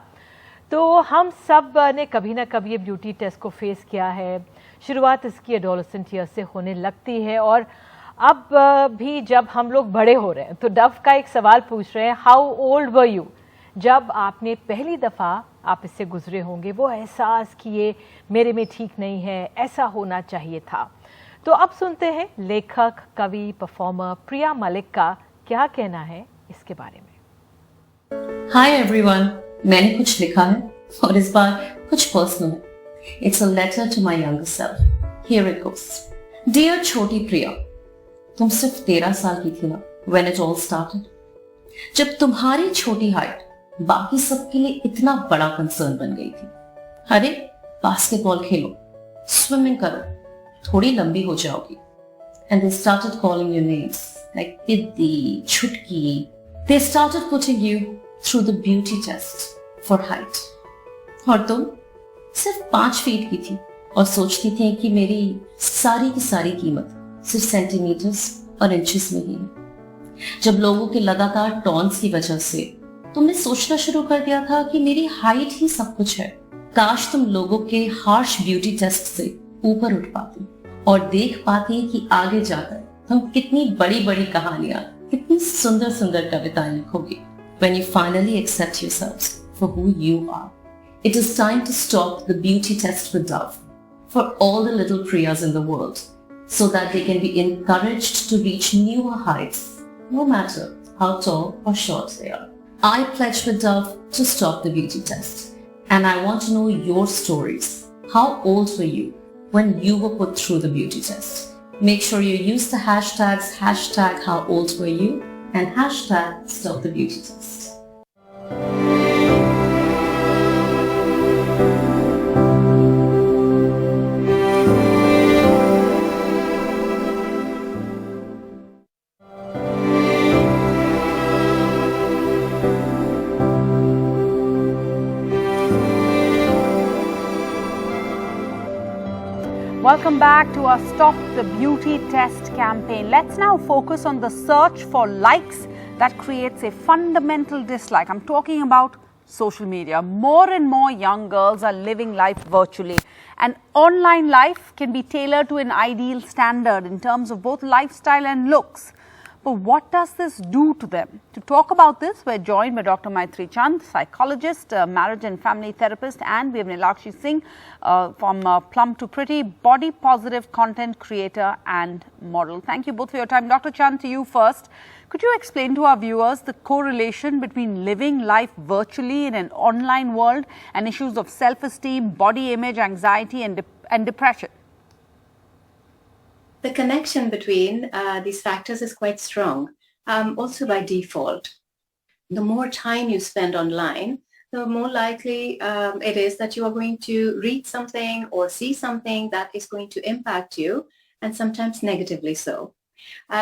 तो हम सब ने कभी ना कभी ये ब्यूटी टेस्ट को फेस किया है। शुरुआत इसकी एडोलेसेंट ईयर से होने लगती है, और अब भी जब हम लोग बड़े हो रहे हैं तो डव का एक सवाल पूछ रहे हैं, हाउ ओल्ड वर यू जब आपने पहली दफ़ा आप इससे गुजरे होंगे, वो एहसास किए मेरे में ठीक नहीं है, ऐसा होना चाहिए था। तो अब सुनते हैं लेखक, कवि, परफॉर्मर प्रिया मलिक का क्या कहना है इसके बारे में। हाय एवरीवन, मैंने कुछ लिखा है और इस बार कुछ पर्सनल है। It's a letter to my younger self. Here it goes. Dear छोटी प्रिया, तुम सिर्फ 13 साल की थी ना when it all started, जब तुम्हारी छोटी हाइट बाकी सबके लिए इतना बड़ा कंसर्न बन गई थी। अरे बास्केटबॉल खेलो, स्विमिंग करो, थोड़ी लंबी हो जाओगी। And they started calling you names like Diddi, Chutki. They started putting you through the beauty test for height. और तुम सिर्फ 5 फीट की थी और सोचती थी कि मेरी सारी की सारी कीमत सिर्फ सेंटीमीटर्स और इंचेस में ही है। जब लोगों के लगातार टॉन्स की वजह से तुमने सोचना शुरू कर दिया था कि मेरी हाइट ही सब कुछ है, काश तुम लोगों के हार्श ब्यूटी टेस्ट से ऊपर उठ पाती और देख पाती कि आगे जाकर तुम कितनी बड़ी बड़ी कहानियां, कितनी सुंदर सुंदर कविताएं लिखोगे। When you finally accept yourselves for who you are, it is time to stop the beauty test with Dove for all the little Priyas in the world, so that they can be encouraged to reach newer heights, no matter how tall or short they are. I pledge with Dove to stop the beauty test, and I want to know your stories. How old were you when you were put through the beauty test? Make sure you use the hashtags #HowOldWereYou and #StopTheBeautyTest. Welcome back to our Stop the Beauty Test campaign. Let's now focus on the search for likes that creates a fundamental dislike. I'm talking about social media. More and more young girls are living life virtually. And online life can be tailored to an ideal standard in terms of both lifestyle and looks. But what does this do to them? To talk about this, we're joined by Dr. Maitri Chand, psychologist, marriage and family therapist, and we have Nilakshi Singh from Plum to Pretty, body positive content creator and model. Thank you both for your time. Dr. Chand, to you first. Could you explain to our viewers the correlation between living life virtually in an online world and issues of self-esteem, body image, anxiety and depression? The connection between these factors is quite strong, also by default. The more time you spend online, the more likely it is that you are going to read something or see something that is going to impact you, and sometimes negatively so.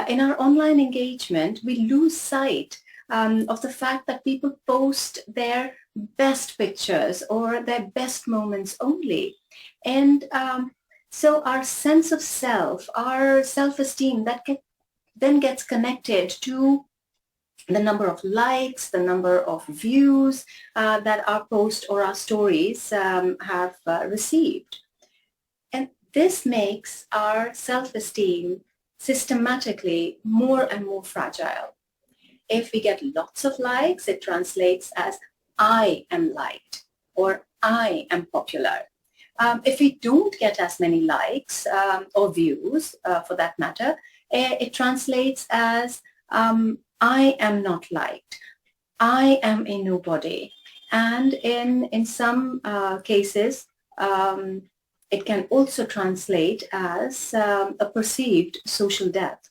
In our online engagement, we lose sight of the fact that people post their best pictures or their best moments only. And so our sense of self, our self-esteem, that then gets connected to the number of likes, the number of views that our post or our stories have received. And this makes our self-esteem systematically more and more fragile. If we get lots of likes, it translates as I am liked or I am popular. If we don't get as many likes or views, for that matter, it translates as I am not liked, I am a nobody. And in some cases, it can also translate as a perceived social death.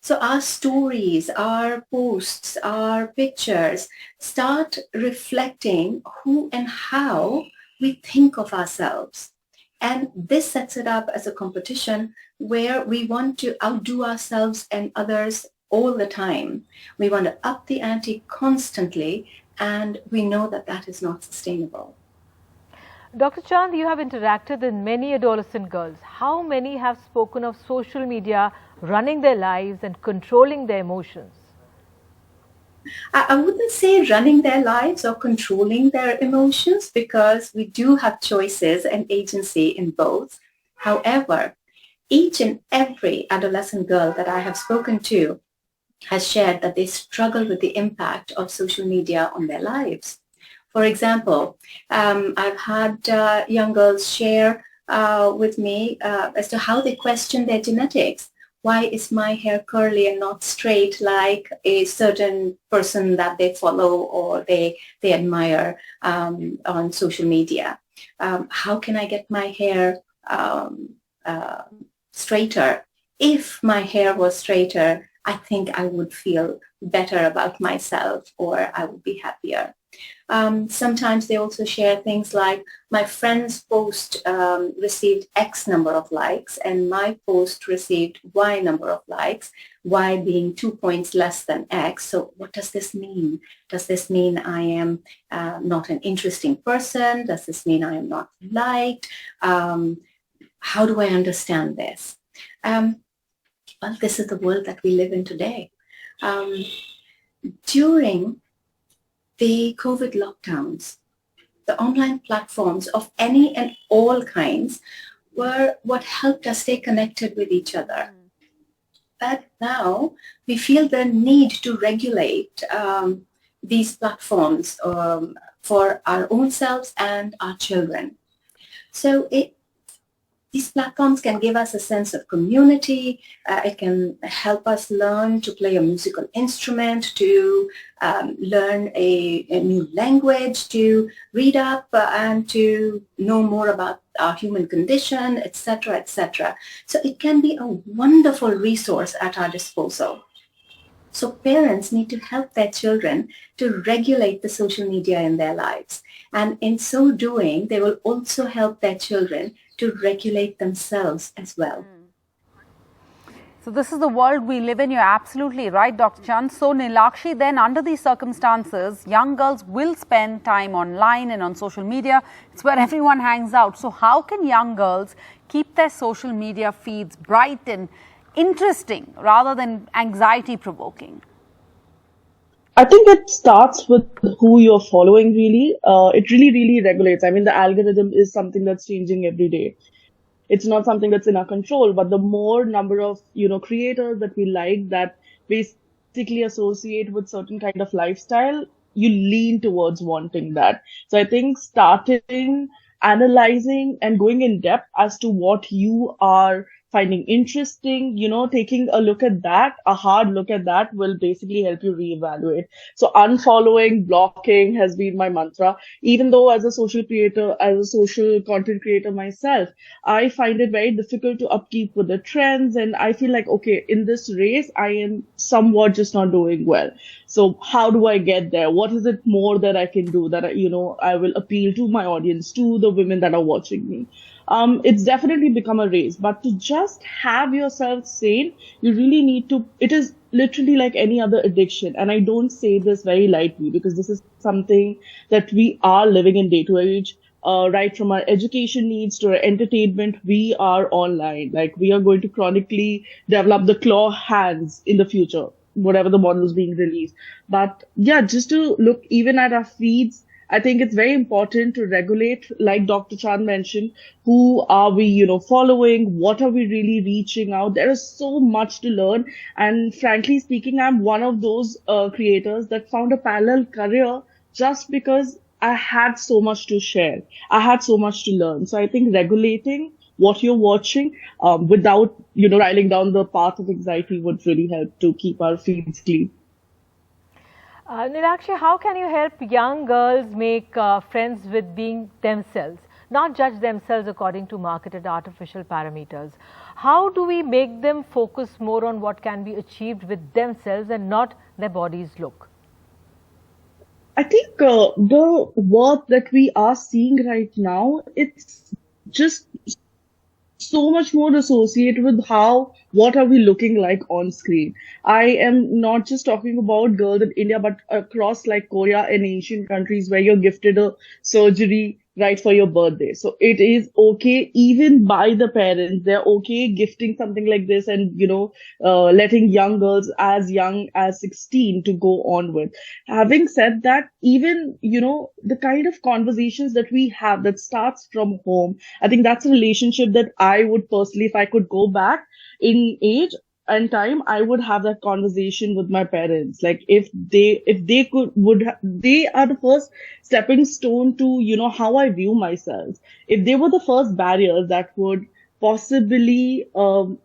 So our stories, our posts, our pictures start reflecting who and how we think of ourselves. And this sets it up as a competition where we want to outdo ourselves and others all the time. We want to up the ante constantly, and we know that that is not sustainable. Dr. Chand, you have interacted with many adolescent girls. How many have spoken of social media running their lives and controlling their emotions? I wouldn't say running their lives or controlling their emotions, because we do have choices and agency in both. However, each and every adolescent girl that I have spoken to has shared that they struggle with the impact of social media on their lives. For example, I've had young girls share with me as to how they question their genetics. Why is my hair curly and not straight like a certain person that they follow or they admire on social media? How can I get my hair straighter? If my hair was straighter, I think I would feel better about myself, or I would be happier. Sometimes they also share things like, my friend's post received X number of likes and my post received Y number of likes, Y being 2 points less than X. So what does this mean? Does this mean I am not an interesting person? Does this mean I am not liked? How do I understand this? Well, this is the world that we live in today. During the COVID lockdowns, the online platforms of any and all kinds were what helped us stay connected with each other. But now we feel the need to regulate these platforms for our own selves and our children. So these platforms can give us a sense of community. It can help us learn to play a musical instrument, to learn a new language, to read up and to know more about our human condition, etc., etc. So it can be a wonderful resource at our disposal. So parents need to help their children to regulate the social media in their lives. And in so doing, they will also help their children to regulate themselves as well. So this is the world we live in. You're absolutely right, Dr. Chand. So Nilakshi, then under these circumstances, young girls will spend time online and on social media. It's where everyone hangs out. So how can young girls keep their social media feeds bright and interesting rather than anxiety provoking? I think it starts with who you're following, really. It really regulates. I mean, the algorithm is something that's changing every day. It's not something that's in our control, but the more number of, creators that we like that basically associate with certain kind of lifestyle, you lean towards wanting that. So I think starting, analyzing and going in depth as to what you are finding interesting, taking a look at that, a hard look at that will basically help you reevaluate. So unfollowing, blocking has been my mantra. Even though as a social creator, as a social content creator myself, I find it very difficult to upkeep with the trends. And I feel like, okay, in this race, I am somewhat just not doing well. So how do I get there? What is it more that I can do that, I will appeal to my audience, to the women that are watching me? It's definitely become a race, but to just have yourself sane, you really need to, it is literally like any other addiction. And I don't say this very lightly because this is something that we are living in day to age. Right from our education needs to our entertainment, we are online. Like we are going to chronically develop the claw hands in the future, whatever the model is being released. But yeah, just to look even at our feeds, I think it's very important to regulate, like Dr. Chan mentioned, who are we, following? What are we really reaching out? There is so much to learn. And frankly speaking, I'm one of those creators that found a parallel career just because I had so much to share. I had so much to learn. So I think regulating what you're watching without, riling down the path of anxiety would really help to keep our feeds clean. Nilakshi, how can you help young girls make friends with being themselves, not judge themselves according to marketed artificial parameters? How do we make them focus more on what can be achieved with themselves and not their body's look? I think the work that we are seeing right now, it's just so much more associated with what are we looking like on screen. I am not just talking about girls in India, but across like Korea and Asian countries where you're gifted a surgery right for your birthday. So it is okay, even by the parents, they're okay gifting something like this and, letting young girls as young as 16 to go on with. Having said that, even, the kind of conversations that we have that starts from home, I think that's a relationship that I would personally, if I could go back in age and time, I would have that conversation with my parents. Like if they they are the first stepping stone to, how I view myself. If they were the first barriers that would possibly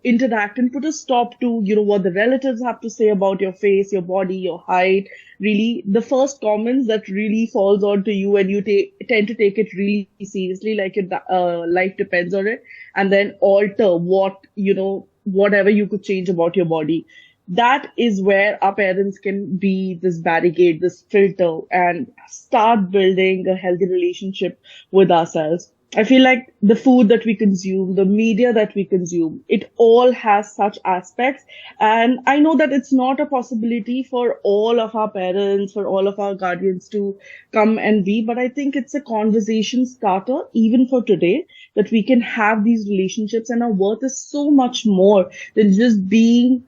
interact and put a stop to, what the relatives have to say about your face, your body, your height, really the first comments that really falls onto you and you tend to take it really seriously, like your life depends on it, and then alter whatever you could change about your body. That is where our parents can be this barricade, this filter, and start building a healthy relationship with ourselves. I feel like the food that we consume, the media that we consume, it all has such aspects. And I know that it's not a possibility for all of our parents, for all of our guardians to come and be, but I think it's a conversation starter, even for today, that we can have these relationships, and our worth is so much more than just being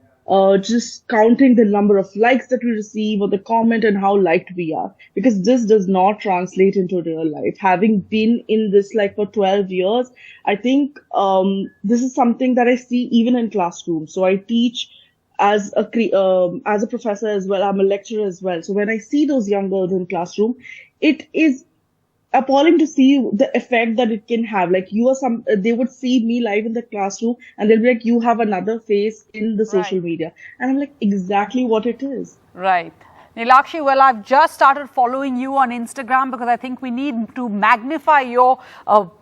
just counting the number of likes that we receive or the comment and how liked we are, because this does not translate into real life. Having been in this like for 12 years, I think this is something that I see even in classrooms. So I teach as a professor as well. I'm a lecturer as well. So when I see those young girls in classroom, it is appalling to see the effect that it can have. Like they would see me live in the classroom and they'll be like, you have another face in the social media. And I'm like, exactly what it is. Right. Nilakshi, well, I've just started following you on Instagram because I think we need to magnify your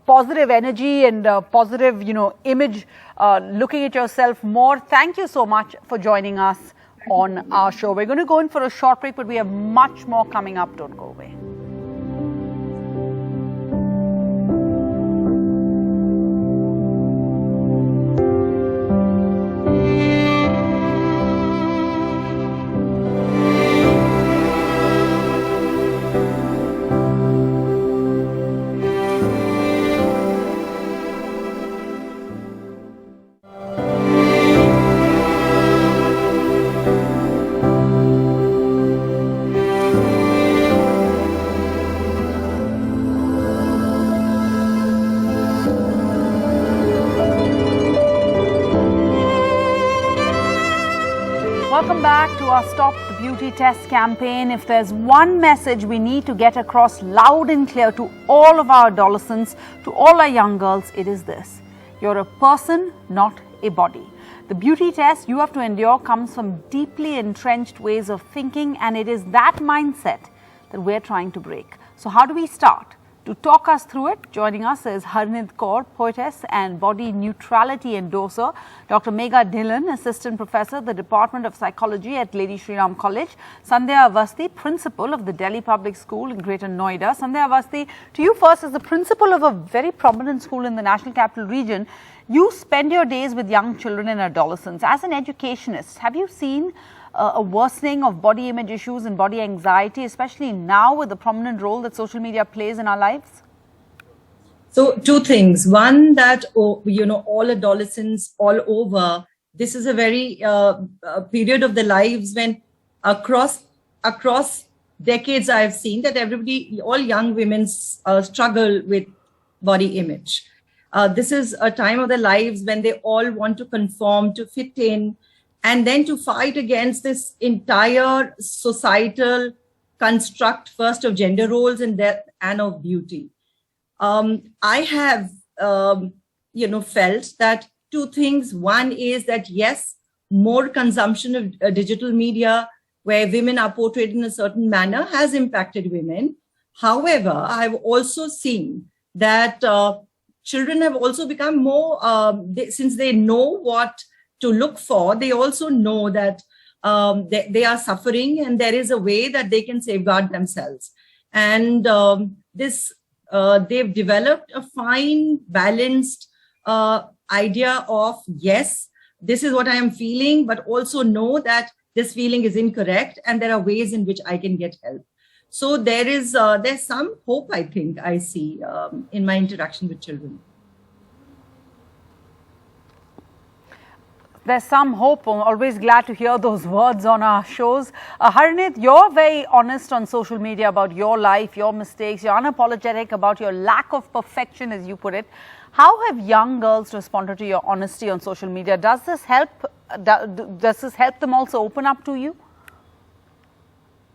positive energy and positive, image, looking at yourself more. Thank you so much for joining us on our show. We're going to go in for a short break, but we have much more coming up. Don't go away. our Stop the Beauty Test campaign. If there's one message we need to get across loud and clear to all of our adolescents, to all our young girls, it is this: you're a person, not a body. The beauty test you have to endure comes from deeply entrenched ways of thinking, and it is that mindset that we're trying to break. So how do we start? To talk us through it, joining us is Harneet Kaur, poetess and body neutrality endorser, Dr. Megha Dhillon, assistant professor at the Department of Psychology at Lady Shri Ram College, Sandhya Avasthi, principal of the Delhi Public School in Greater Noida. Sandhya Avasthi, to you first, as the principal of a very prominent school in the National Capital Region, you spend your days with young children and adolescents. As an educationist, have you seen a worsening of body image issues and body anxiety, especially now with the prominent role that social media plays in our lives? So two things. One, that, all adolescents all over, this is a very period of their lives when across decades I've seen that all young women struggle with body image. This is a time of their lives when they all want to conform, to fit in, and then to fight against this entire societal construct, first of gender roles and of beauty. I have, felt that two things. One is that, yes, more consumption of digital media where women are portrayed in a certain manner has impacted women. However, I've also seen that children have also become more, since they know what to look for, they also know that they are suffering and there is a way that they can safeguard themselves. And they've developed a fine, balanced idea of, yes, this is what I am feeling, but also know that this feeling is incorrect and there are ways in which I can get help. So there's some hope, I think, I see in my interaction with children. There's some hope. I'm always glad to hear those words on our shows. Harneet, you're very honest on social media about your life, your mistakes. You're unapologetic about your lack of perfection, as you put it. How have young girls responded to your honesty on social media? Does this help? Does this help them also open up to you?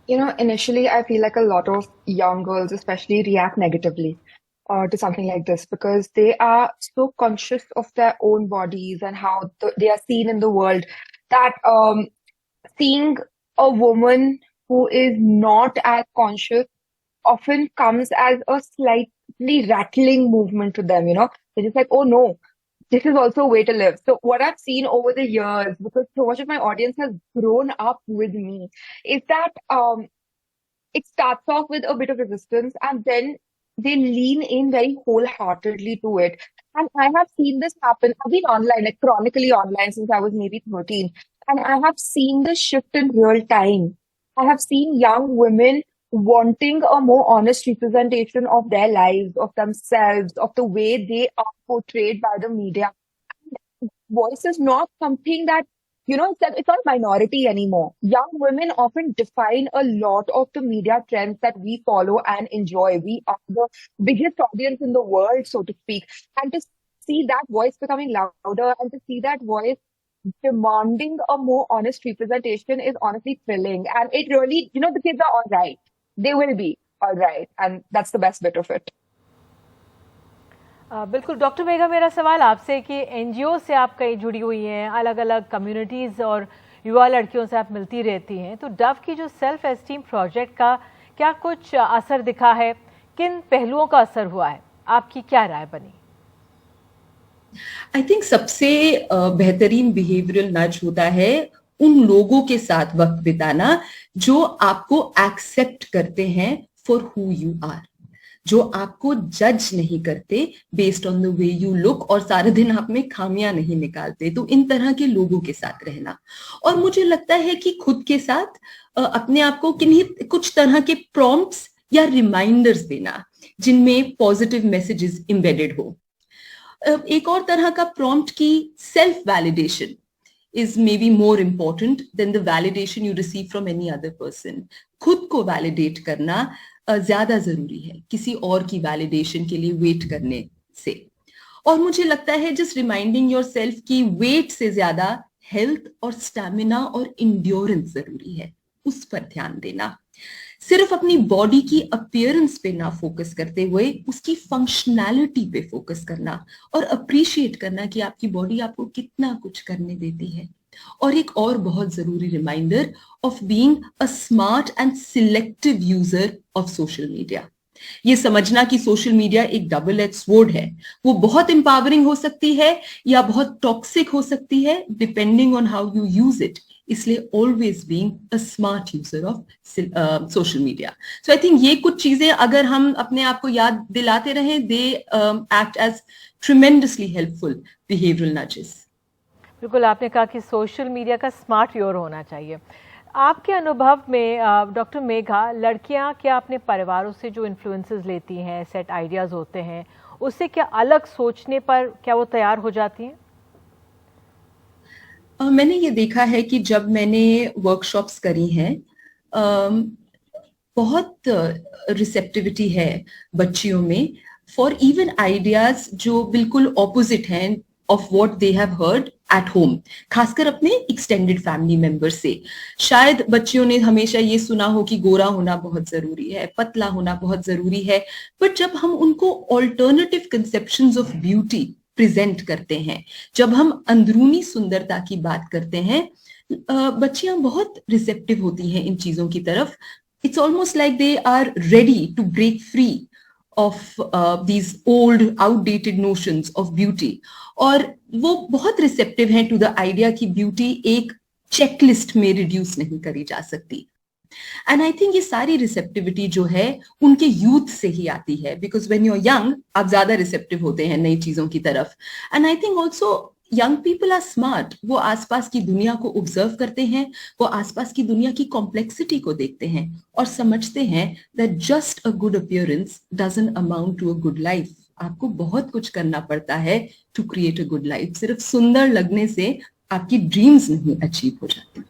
Initially, I feel like a lot of young girls especially react negatively to something like this because they are so conscious of their own bodies and how they are seen in the world that seeing a woman who is not as conscious often comes as a slightly rattling movement to them, They're just like, oh no, this is also a way to live. So what I've seen over the years, because so much of my audience has grown up with me, is that it starts off with a bit of resistance and then they lean in very wholeheartedly to it. And I have seen this happen. I've been online, like chronically online since I was maybe 13. And I have seen this shift in real time. I have seen young women wanting a more honest representation of their lives, of themselves, of the way they are portrayed by the media. Voice is not something that, it's not a minority anymore. Young women often define a lot of the media trends that we follow and enjoy. We are the biggest audience in the world, so to speak. And to see that voice becoming louder and to see that voice demanding a more honest representation is honestly thrilling. And it really, the kids are all right. They will be all right. And that's the best bit of it. बिल्कुल doctor Megha, मेरा सवाल आपसे कि NGO से आप कहीं जुड़ी हुई हैं, अलग अलग कम्युनिटीज़ और युवा लड़कियों से आप मिलती रहती हैं, तो डव की जो सेल्फ एस्टीम प्रोजेक्ट का क्या कुछ असर दिखा है, किन पहलुओं का असर हुआ है, आपकी क्या राय बनी? आई थिंक सबसे बेहतरीन बिहेवियरल नज होता है उन लोगों के साथ वक्त बिताना जो आपको एक्सेप्ट करते हैं फॉर हु यू आर, जो आपको जज नहीं करते based on the way you look और सारे दिन आप में खामियां नहीं निकालते. तो इन तरह के लोगों के साथ रहना, और मुझे लगता है कि खुद के साथ अपने आप को किन्हीं कुछ तरह के प्रॉम्प्ट्स या रिमाइंडर्स देना जिनमें पॉजिटिव मैसेजेस एम्बेडेड हो. एक और तरह का प्रॉम्प्ट की self validation is maybe more important than the validation you receive from any other person. खुद को वैलिडेट करना ज्यादा जरूरी है किसी और की वैलिडेशन के लिए वेट करने से. और मुझे लगता है जस्ट रिमाइंडिंग योर सेल्फ की वेट से ज्यादा हेल्थ और स्टैमिना और इंड्योरेंस जरूरी है, उस पर ध्यान देना। सिर्फ अपनी बॉडी की अपीयरेंस पे ना फोकस करते हुए उसकी फंक्शनैलिटी पे फोकस करना और अप्रिशिएट करना कि आपकी बॉडी आपको कितना कुछ करने देती है। और एक और बहुत जरूरी reminder of being a smart and selective user of social media. ये समझना कि सोशल मीडिया एक डबल एज स्वॉर्ड है, वो बहुत एम्पावरिंग हो सकती है या बहुत टॉक्सिक हो सकती है depending on how you use it. इसलिए always being a smart user of social media. So I think ये कुछ चीजें अगर हम अपने आप को याद दिलाते रहें, they act as tremendously helpful behavioural nudges. बिल्कुल, आपने कहा कि सोशल मीडिया का स्मार्ट यूजर होना चाहिए। आपके अनुभव में डॉक्टर मेघा, लड़कियां क्या अपने परिवारों से जो इन्फ्लुएंसेस लेती हैं, सेट आइडियाज होते हैं, उससे क्या अलग सोचने पर क्या वो तैयार हो जाती हैं? मैंने ये देखा है कि जब मैंने वर्कशॉप्स करी हैं, बहुत रिसेप्टिविटी है बच्चियों में फॉर इवन आइडियाज जो बिल्कुल ऑपोजिट हैं of what they have heard at home, खासकर अपने एक्सटेंडेड फैमिली मेंबर से। शायद बच्चियों ने हमेशा ये सुना हो कि गोरा होना बहुत जरूरी है, पतला होना बहुत जरूरी है, बट जब हम उनको alternative conceptions of beauty present करते हैं, जब हम अंदरूनी सुंदरता की बात करते हैं, बच्चियां बहुत रिसेप्टिव होती हैं इन चीजों की तरफ। It's almost like they are ready to break free of these old outdated notions of beauty, और वो बहुत रिसेप्टिव हैं टू द आइडिया कि ब्यूटी एक चेकलिस्ट में रिड्यूस नहीं करी जा सकती। एंड आई थिंक ये सारी रिसेप्टिविटी जो है उनके यूथ से ही आती है, because when you are young आप ज्यादा रिसेप्टिव होते हैं नई चीजों की तरफ। And I think also young people are smart, वो आसपास की दुनिया को ऑब्जर्व करते हैं, वो आसपास की दुनिया की कॉम्प्लेक्सिटी को देखते हैं और समझते हैं that just a good appearance doesn't amount to a good life. आपको बहुत कुछ करना पड़ता है to create a good life. सिर्फ सुंदर लगने से आपकी ड्रीम्स नहीं अचीव हो जाती।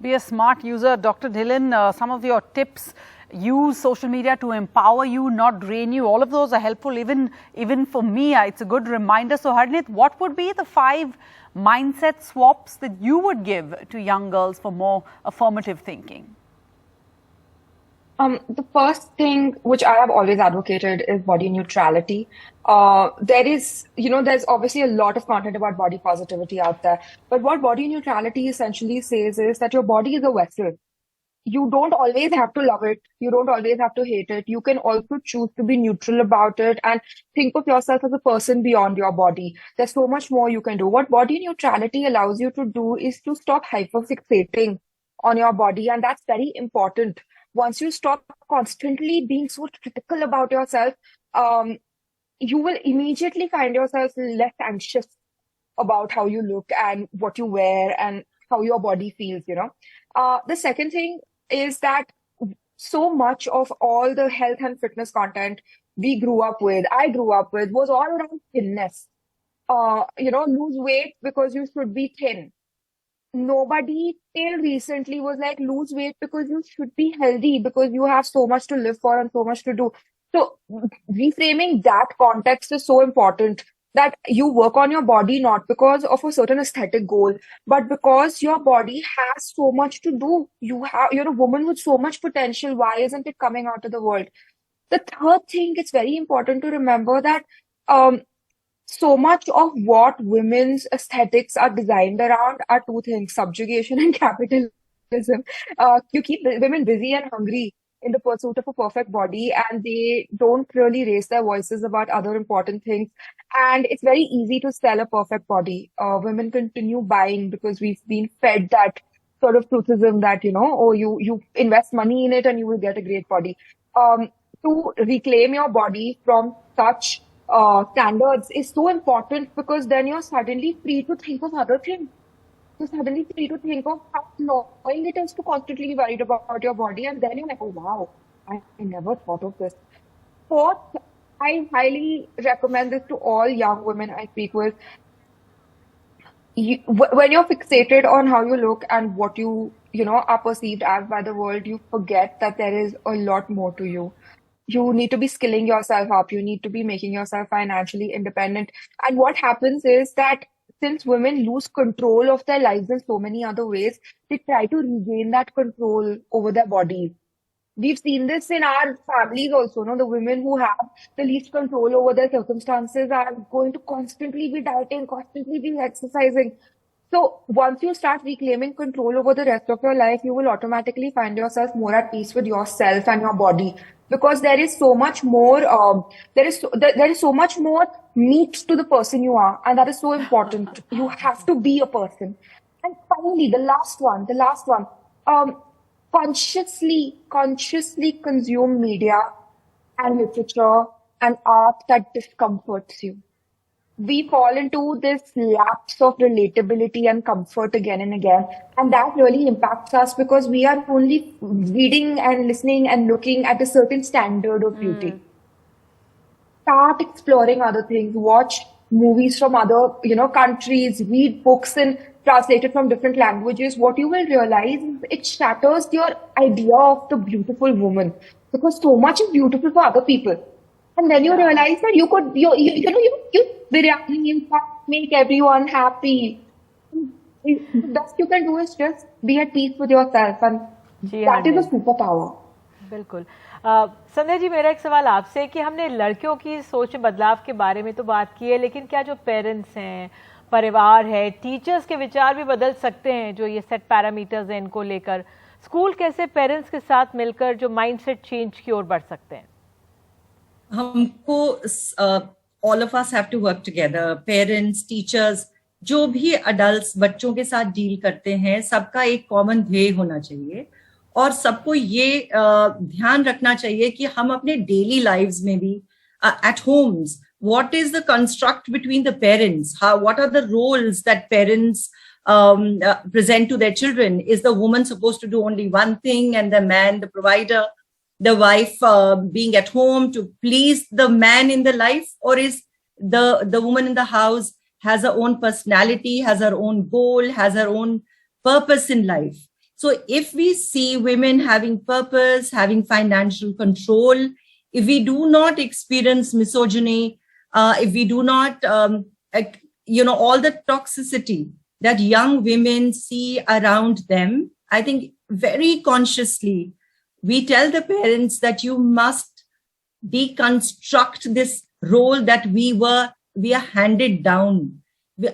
Be a smart user. Dr. Dhillon, some of your tips: use social media to empower you, not drain you. All of those are helpful. Even for me, it's a good reminder. So Harneet, what would be the 5 mindset swaps that you would give to young girls for more affirmative thinking? The first thing which I have always advocated is body neutrality. There's obviously a lot of content about body positivity out there, but what body neutrality essentially says is that your body is a vessel. You don't always have to love it. You don't always have to hate it. You can also choose to be neutral about it and think of yourself as a person beyond your body. There's so much more you can do. What body neutrality allows you to do is to stop hyperfixating on your body, and that's very important. Once you stop constantly being so critical about yourself, you will immediately find yourself less anxious about how you look and what you wear and how your body feels. The second thing is that so much of all the health and fitness content I grew up with was all around thinness. Lose weight because you should be thin. Nobody till recently was like, lose weight because you should be healthy, because you have so much to live for and so much to do. So reframing that context is so important, that you work on your body not because of a certain aesthetic goal, but because your body has so much to do. You're a woman with so much potential. Why isn't it coming out to the world? The third thing, it's very important to remember that so much of what women's aesthetics are designed around are two things: subjugation and capitalism. You keep women busy and hungry in the pursuit of a perfect body, and they don't really raise their voices about other important things. And it's very easy to sell a perfect body. Women continue buying because we've been fed that sort of truthism that, you invest money in it and you will get a great body. To reclaim your body from such standards is so important, because then you're suddenly free to think of other things. You're suddenly free to think of how annoying it is to constantly be worried about your body, and then you're like, oh wow, I never thought of this. Fourth, I highly recommend this to all young women I speak with. When you're fixated on how you look and what you are perceived as by the world, you forget that there is a lot more to you. You need to be skilling yourself up. You need to be making yourself financially independent. And what happens is that since women lose control of their lives in so many other ways, they try to regain that control over their bodies. We've seen this in our families also, no? The women who have the least control over their circumstances are going to constantly be dieting, constantly be exercising. So once you start reclaiming control over the rest of your life, you will automatically find yourself more at peace with yourself and your body, because there is so much more, there is so much more meat to the person you are, and that is so important. You have to be a person. And finally, the last one, consciously consume media and literature and art that discomforts you. We fall into this lapse of relatability and comfort again and again, and that really impacts us because we are only reading and listening and looking at a certain standard of beauty. Start exploring other things, watch movies from other, countries, read books and translated from different languages. What you will realize is it shatters your idea of the beautiful woman, because so much is beautiful for other people. And then you realize that you could, you make everyone happy. The best you can do is just be at peace with yourself, and that is a superpower. बिल्कुल। संध्या जी, मेरा एक सवाल आपसे है कि हमने लड़कियों की सोच में बदलाव के बारे में तो बात की है, लेकिन क्या जो पेरेंट्स हैं, परिवार है, टीचर्स के विचार भी बदल सकते हैं? जो ये सेट पैरामीटर्स हैं इनको लेकर स्कूल कैसे पेरेंट्स के साथ मिलकर जो माइंडसेट चेंज की ओर बढ़ सकते हैं? हमको all of us have to work together, parents, teachers, जो भी adults बच्चों के साथ डील करते हैं, सबका एक कॉमन ध्येय होना चाहिए और सबको ये ध्यान रखना चाहिए कि हम अपने डेली लाइव्स में भी at homes, what is the construct between the parents? What are the roles that parents present to their children? Is the woman supposed to do only one thing and the man the provider? The wife being at home to please the man in the life, or is the woman in the house has her own personality, has her own goal, has her own purpose in life? So if we see women having purpose, having financial control, if we do not experience misogyny, if we do not, all the toxicity that young women see around them, I think very consciously, we tell the parents that you must deconstruct this role that we are handed down.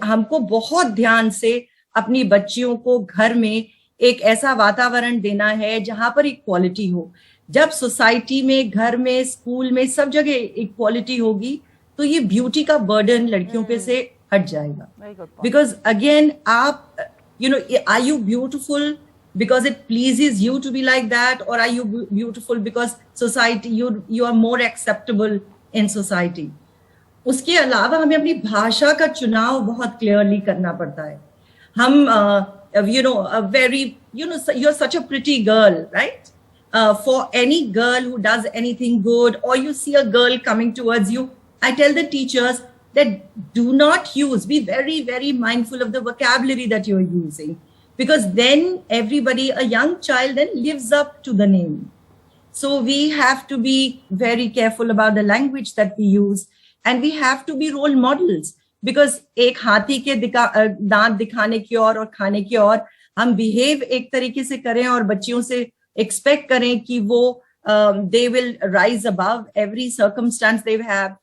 हमको बहुत ध्यान से अपनी बच्चियों को घर में एक ऐसा वातावरण देना है जहां पर इक्वालिटी हो. जब सोसाइटी में, घर में, स्कूल में, सब जगह इक्वालिटी होगी तो ये ब्यूटी का बर्डन लड़कियों पे से हट जाएगा. Because again, आप, are you beautiful because it pleases you to be like that, or are you beautiful because society, you are more acceptable in society? उसके अलावा हमें अपनी भाषा का चुनाव बहुत क्लियरली करना पड़ता है. हम you're such a pretty girl, right? For any girl who does anything good, or you see a girl coming towards you, I tell the teachers that do not be very, very mindful of the vocabulary that you're using. Because then everybody, a young child then lives up to the name. So we have to be very careful about the language that we use, and we have to be role models. Because एक हाथी के दांत दिखाने की और खाने की और हम behave एक तरीके से करें और बच्चियों से expect करें कि वो they will rise above every circumstance they have,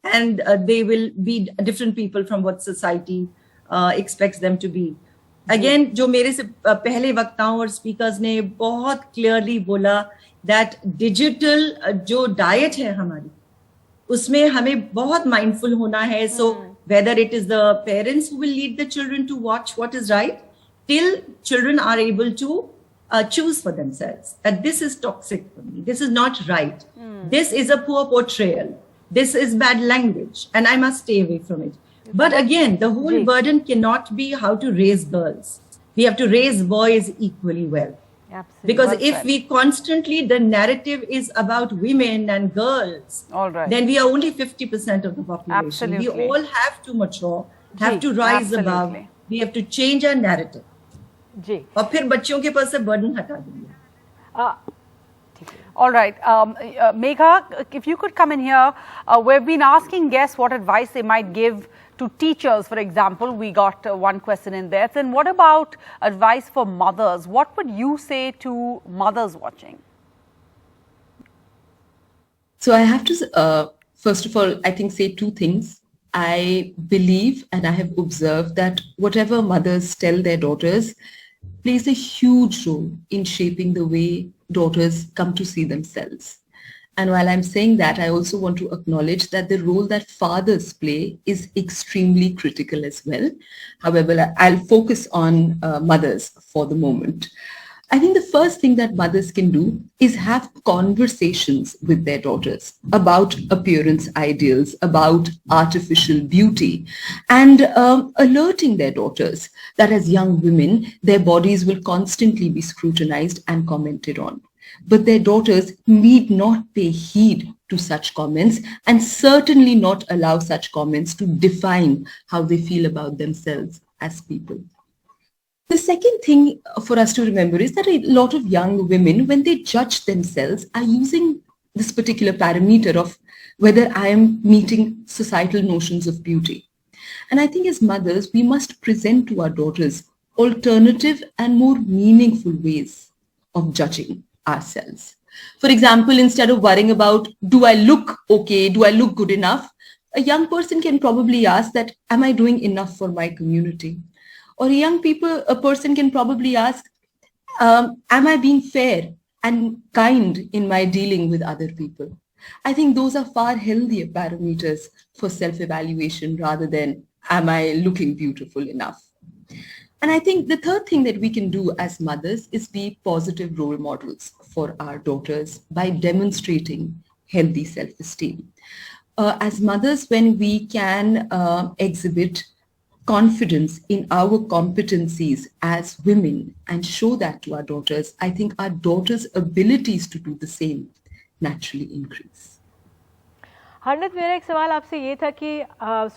and they will be different people from what society expects them to be. Again, जो मेरे से पहले वक्ताओं और स्पीकर्स ने बहुत क्लियरली बोला that digital जो डाइट है हमारी, उसमें हमें बहुत माइंडफुल होना है. So whether it is the parents who will lead the children to watch what is right, till children are able to choose for themselves that this is toxic for me, this is not right, this is a poor portrayal, this is bad language, and I must stay away from it. But again, the whole burden cannot be how to raise girls. We have to raise boys equally well. Absolutely. Because if we constantly, the narrative is about women and girls, then we are only 50% of the population. Absolutely. We all have to mature, have to rise above. We have to change our narrative. जी. और फिर बच्चों के पास से burden हटा देंगे. All right. Megha, if you could come in here, we've been asking guests what advice they might give to teachers, for example? We got one question in there. And what about advice for mothers? What would you say to mothers watching? So I have to, first of all, I think say two things. I believe and I have observed that whatever mothers tell their daughters plays a huge role in shaping the way daughters come to see themselves. And while I'm saying that, I also want to acknowledge that the role that fathers play is extremely critical as well. However, I'll focus on mothers for the moment. I think the first thing that mothers can do is have conversations with their daughters about appearance ideals, about artificial beauty, and alerting their daughters that as young women, their bodies will constantly be scrutinized and commented on. But their daughters need not pay heed to such comments and certainly not allow such comments to define how they feel about themselves as people. The second thing for us to remember is that a lot of young women, when they judge themselves, are using this particular parameter of whether I am meeting societal notions of beauty. And I think as mothers, we must present to our daughters alternative and more meaningful ways of judging ourselves. For example, instead of worrying about, do I look okay? Do I look good enough? A young person can probably ask that, am I doing enough for my community? Or a person can probably ask, am I being fair and kind in my dealing with other people? I think those are far healthier parameters for self-evaluation rather than, am I looking beautiful enough? And I think the third thing that we can do as mothers is be positive role models for our daughters by demonstrating healthy self-esteem. As mothers, when we can exhibit confidence in our competencies as women and show that to our daughters, I think our daughters' abilities to do the same naturally increase. हरनत, मेरा एक सवाल आपसे ये था कि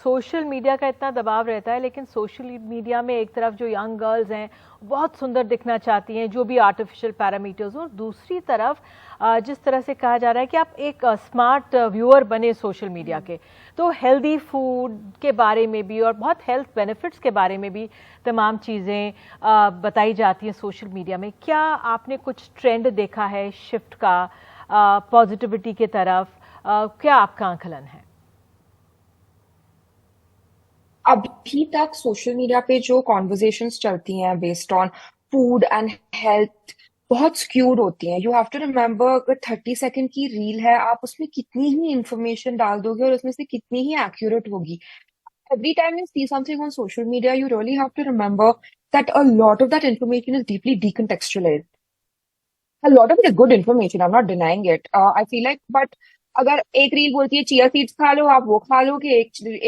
social media का इतना दबाव रहता है, लेकिन सोशल मीडिया में एक तरफ जो यंग गर्ल्स हैं बहुत सुंदर दिखना चाहती हैं, जो भी आर्टिफिशियल पैरामीटर्स, और दूसरी तरफ जिस तरह से कहा जा रहा है कि आप एक स्मार्ट व्यूअर बने सोशल मीडिया के, तो हेल्दी फूड के बारे में भी और बहुत हेल्थ बेनिफिट्स के बारे में भी तमाम चीज़ें बताई जाती हैं सोशल मीडिया में. क्या आपने कुछ ट्रेंड देखा है शिफ्ट का पॉजिटिविटी की तरफ? क्या आपका आकलन है? अभी तक सोशल मीडिया पे जो कॉन्वर्जेशंस चलती हैं based on food and health बहुत स्क्यूड होती हैं. यू हैव टू रिमेंबर, अगर 30 सेकंड की रील है, आप उसमें कितनी ही इंफॉर्मेशन डाल दोगे और उसमें से कितनी ही एक्यूरेट होगी. Every time you see something on social media, you really have to remember that a lot of that information is deeply decontextualized. A lot of it is good information, I'm not denying it. I feel like, but अगर एक reel बोलती है chia seeds खा लो, आप वो खा लोगे,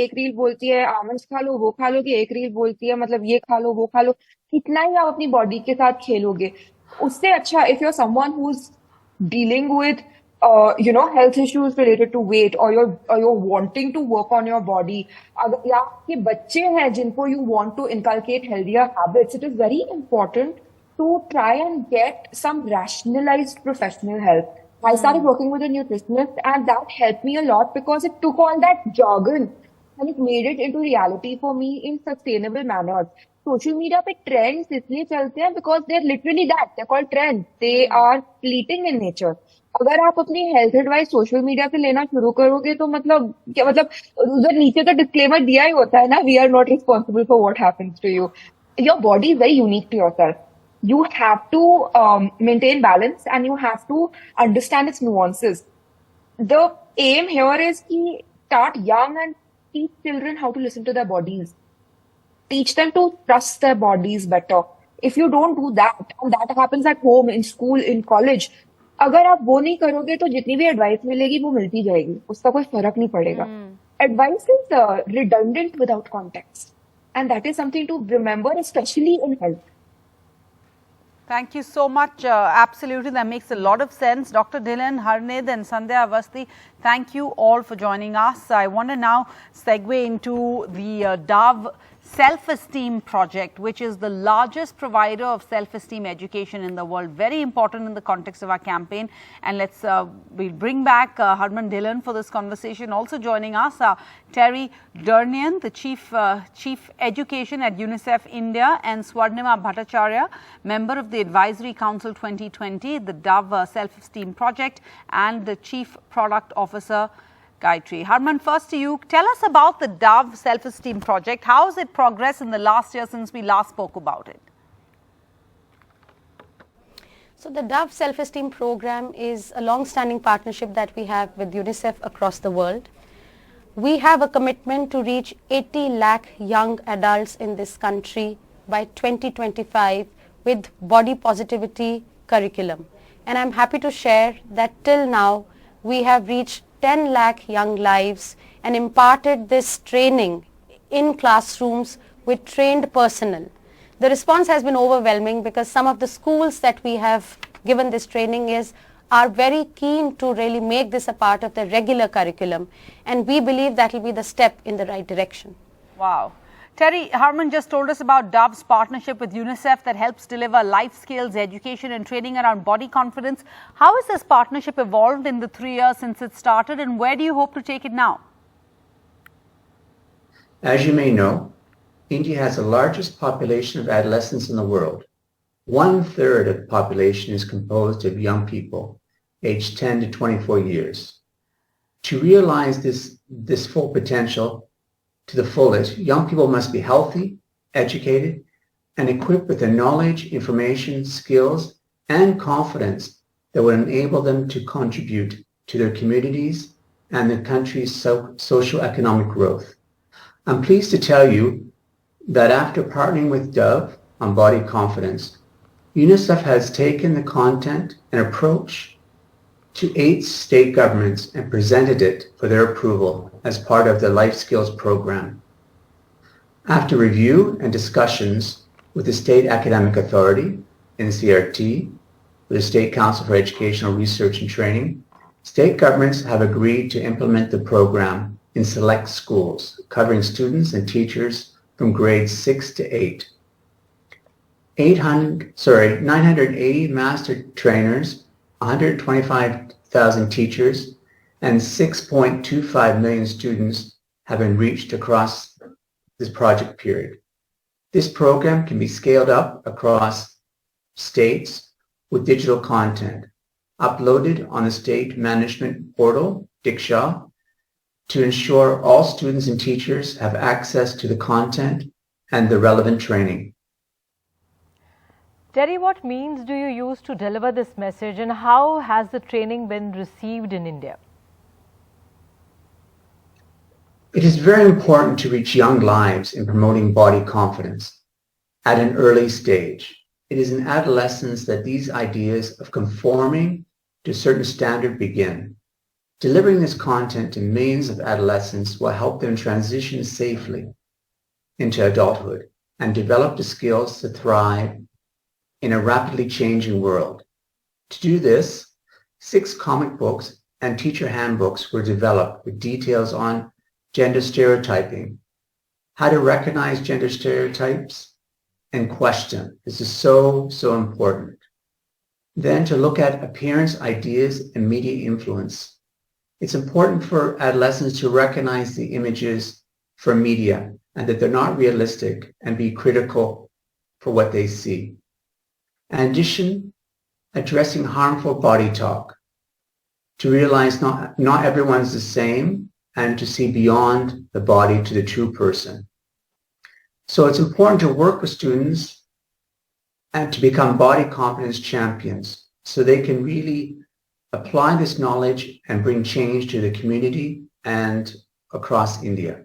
एक रील बोलती है आमंड्स खा लो, वो खा लोगे, एक रील बोलती है मतलब ये खा लो, वो खा लो, कितना ही आप अपनी बॉडी के साथ खेलोगे. उससे अच्छा if you are someone who is dealing with health issues related to weight, or you're wanting to work on your body, या आपके बच्चे हैं जिनको you want to inculcate healthier habits, it is very important to try and get some rationalized professional help. I started working with a nutritionist and that helped me a lot because it took all that jargon and it made it into reality for me in sustainable manners. Social media पे trends इसलिए चलते हैं because they're literally that. They're called trends. They are fleeting in nature. अगर आप अपनी health advice social media से लेना शुरू करोगे तो मतलब क्या, मतलब उधर नीचे तो डिस्क्लेमर दिया ही होता है ना, we are not responsible for what happens to you. Your body is very unique to yourself. You have to maintain balance and you have to understand its nuances. The aim here is to start young and teach children how to listen to their bodies. Teach them to trust their bodies better. If you don't do that, and that happens at home, in school, in college, अगर आप वो नहीं करोगे तो जितनी भी advice मिलेगी वो मिलती जाएगी, उसका कोई फर्क नहीं पड़ेगा. Advice is redundant without context. And that is something to remember, especially in health. Thank you so much. Absolutely, that makes a lot of sense. Dr. Dhilan, Harned and Sandhya Avasthi, thank you all for joining us. I want to now segue into the Dove self-esteem project, which is the largest provider of self-esteem education in the world. Very important in the context of our campaign. And we'll bring back Harman Dhillon for this conversation. Also joining us are Terry Dernian, the Chief Education at UNICEF India, and Swarnima Bhattacharya, member of the Advisory Council 2020, the Dove Self-Esteem Project, and the Chief Product Officer, Gayatri. Harman, first to you. Tell us about the Dove Self-Esteem Project. How has it progressed in the last year since we last spoke about it? So the Dove Self-Esteem Program is a long-standing partnership that we have with UNICEF across the world. We have a commitment to reach 80 lakh young adults in this country by 2025 with body positivity curriculum. And I'm happy to share that till now we have reached 10 lakh young lives and imparted this training in classrooms with trained personnel. The response has been overwhelming because some of the schools that we have given this training are very keen to really make this a part of the regular curriculum, and we believe that will be the step in the right direction. Wow. Terry, Harman just told us about Dove's partnership with UNICEF that helps deliver life skills, education and training around body confidence. How has this partnership evolved in the 3 years since it started, and where do you hope to take it now? As you may know, India has the largest population of adolescents in the world. 1/3 of the population is composed of young people aged 10 to 24 years. To realize this full potential to the fullest, young people must be healthy, educated, and equipped with the knowledge, information, skills, and confidence that will enable them to contribute to their communities and the country's socio-economic growth. I'm pleased to tell you that after partnering with Dove on body confidence, UNICEF has taken the content and approach to 8 state governments and presented it for their approval as part of the Life Skills program. After review and discussions with the State Academic Authority, NCRT, with the State Council for Educational Research and Training, state governments have agreed to implement the program in select schools, covering students and teachers from grades 6 to 8. 980 master trainers, 125,000 teachers, and 6.25 million students have been reached across this project period. This program can be scaled up across states with digital content uploaded on the state management portal, Diksha, to ensure all students and teachers have access to the content and the relevant training. Terry, what means do you use to deliver this message, and how has the training been received in India? It is very important to reach young lives in promoting body confidence at an early stage. It is in adolescence that these ideas of conforming to a certain standard begin. Delivering this content to millions of adolescents will help them transition safely into adulthood and develop the skills to thrive in a rapidly changing world. To do this, 6 comic books and teacher handbooks were developed with details on gender stereotyping, how to recognize gender stereotypes and question. This is so important. Then to look at appearance, ideas, and media influence. It's important for adolescents to recognize the images from media and that they're not realistic and be critical for what they see. In addition, addressing harmful body talk, to realize not everyone's the same and to see beyond the body to the true person. So it's important to work with students and to become body confidence champions so they can really apply this knowledge and bring change to the community and across India.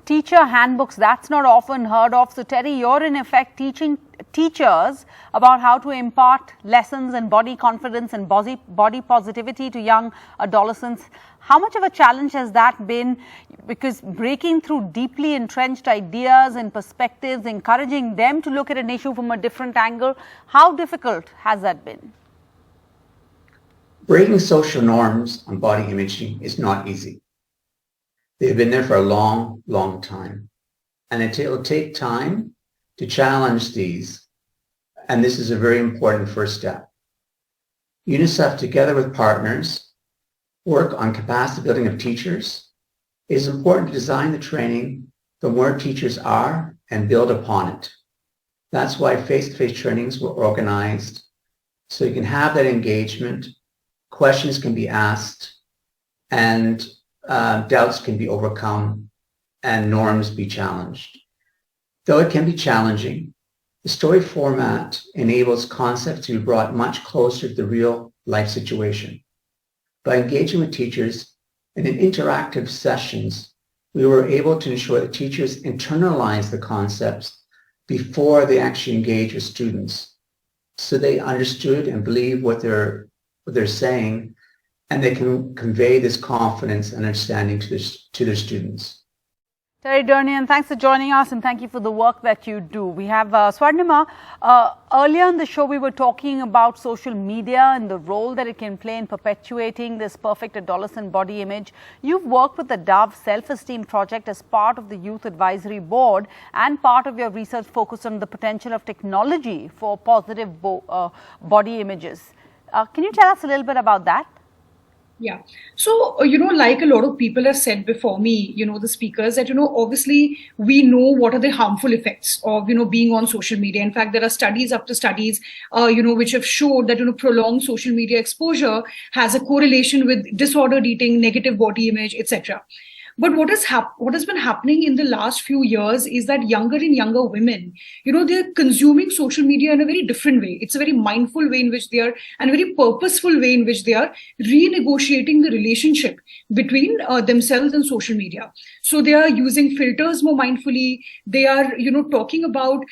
Teacher handbooks, that's not often heard of. So Terry, you're in effect teaching teachers about how to impart lessons in body confidence and body positivity to young adolescents. How much of a challenge has that been? Because breaking through deeply entrenched ideas and perspectives, encouraging them to look at an issue from a different angle, how difficult has that been? Breaking social norms on body imaging is not easy. They've been there for a long time. And it will take time to challenge these. And this is a very important first step. UNICEF, together with partners, work on capacity building of teachers. It is important to design the training from where teachers are and build upon it. That's why face-to-face trainings were organized, so you can have that engagement, questions can be asked, and doubts can be overcome, and norms be challenged. Though it can be challenging, the story format enables concepts to be brought much closer to the real life situation. By engaging with teachers and in interactive sessions, we were able to ensure that teachers internalize the concepts before they actually engage with students, so they understood and believe what they're saying, and they can convey this confidence and understanding to their students. Terry Durnian, thanks for joining us, and thank you for the work that you do. We have Swarnima. Earlier in the show, we were talking about social media and the role that it can play in perpetuating this perfect adolescent body image. You've worked with the Dove Self-Esteem Project as part of the Youth Advisory Board, and part of your research focused on the potential of technology for positive body images. Can you tell us a little bit about that? Yeah. So, like a lot of people have said before me, the speakers, that, obviously we know what are the harmful effects of, being on social media. In fact, there are studies after studies, which have showed that, prolonged social media exposure has a correlation with disordered eating, negative body image, etc. But what has been happening in the last few years is that younger and younger women, they're consuming social media in a very different way. It's a very mindful way in which they are, and a very purposeful way in which they are renegotiating the relationship between themselves and social media. So they are using filters more mindfully. They are, talking about,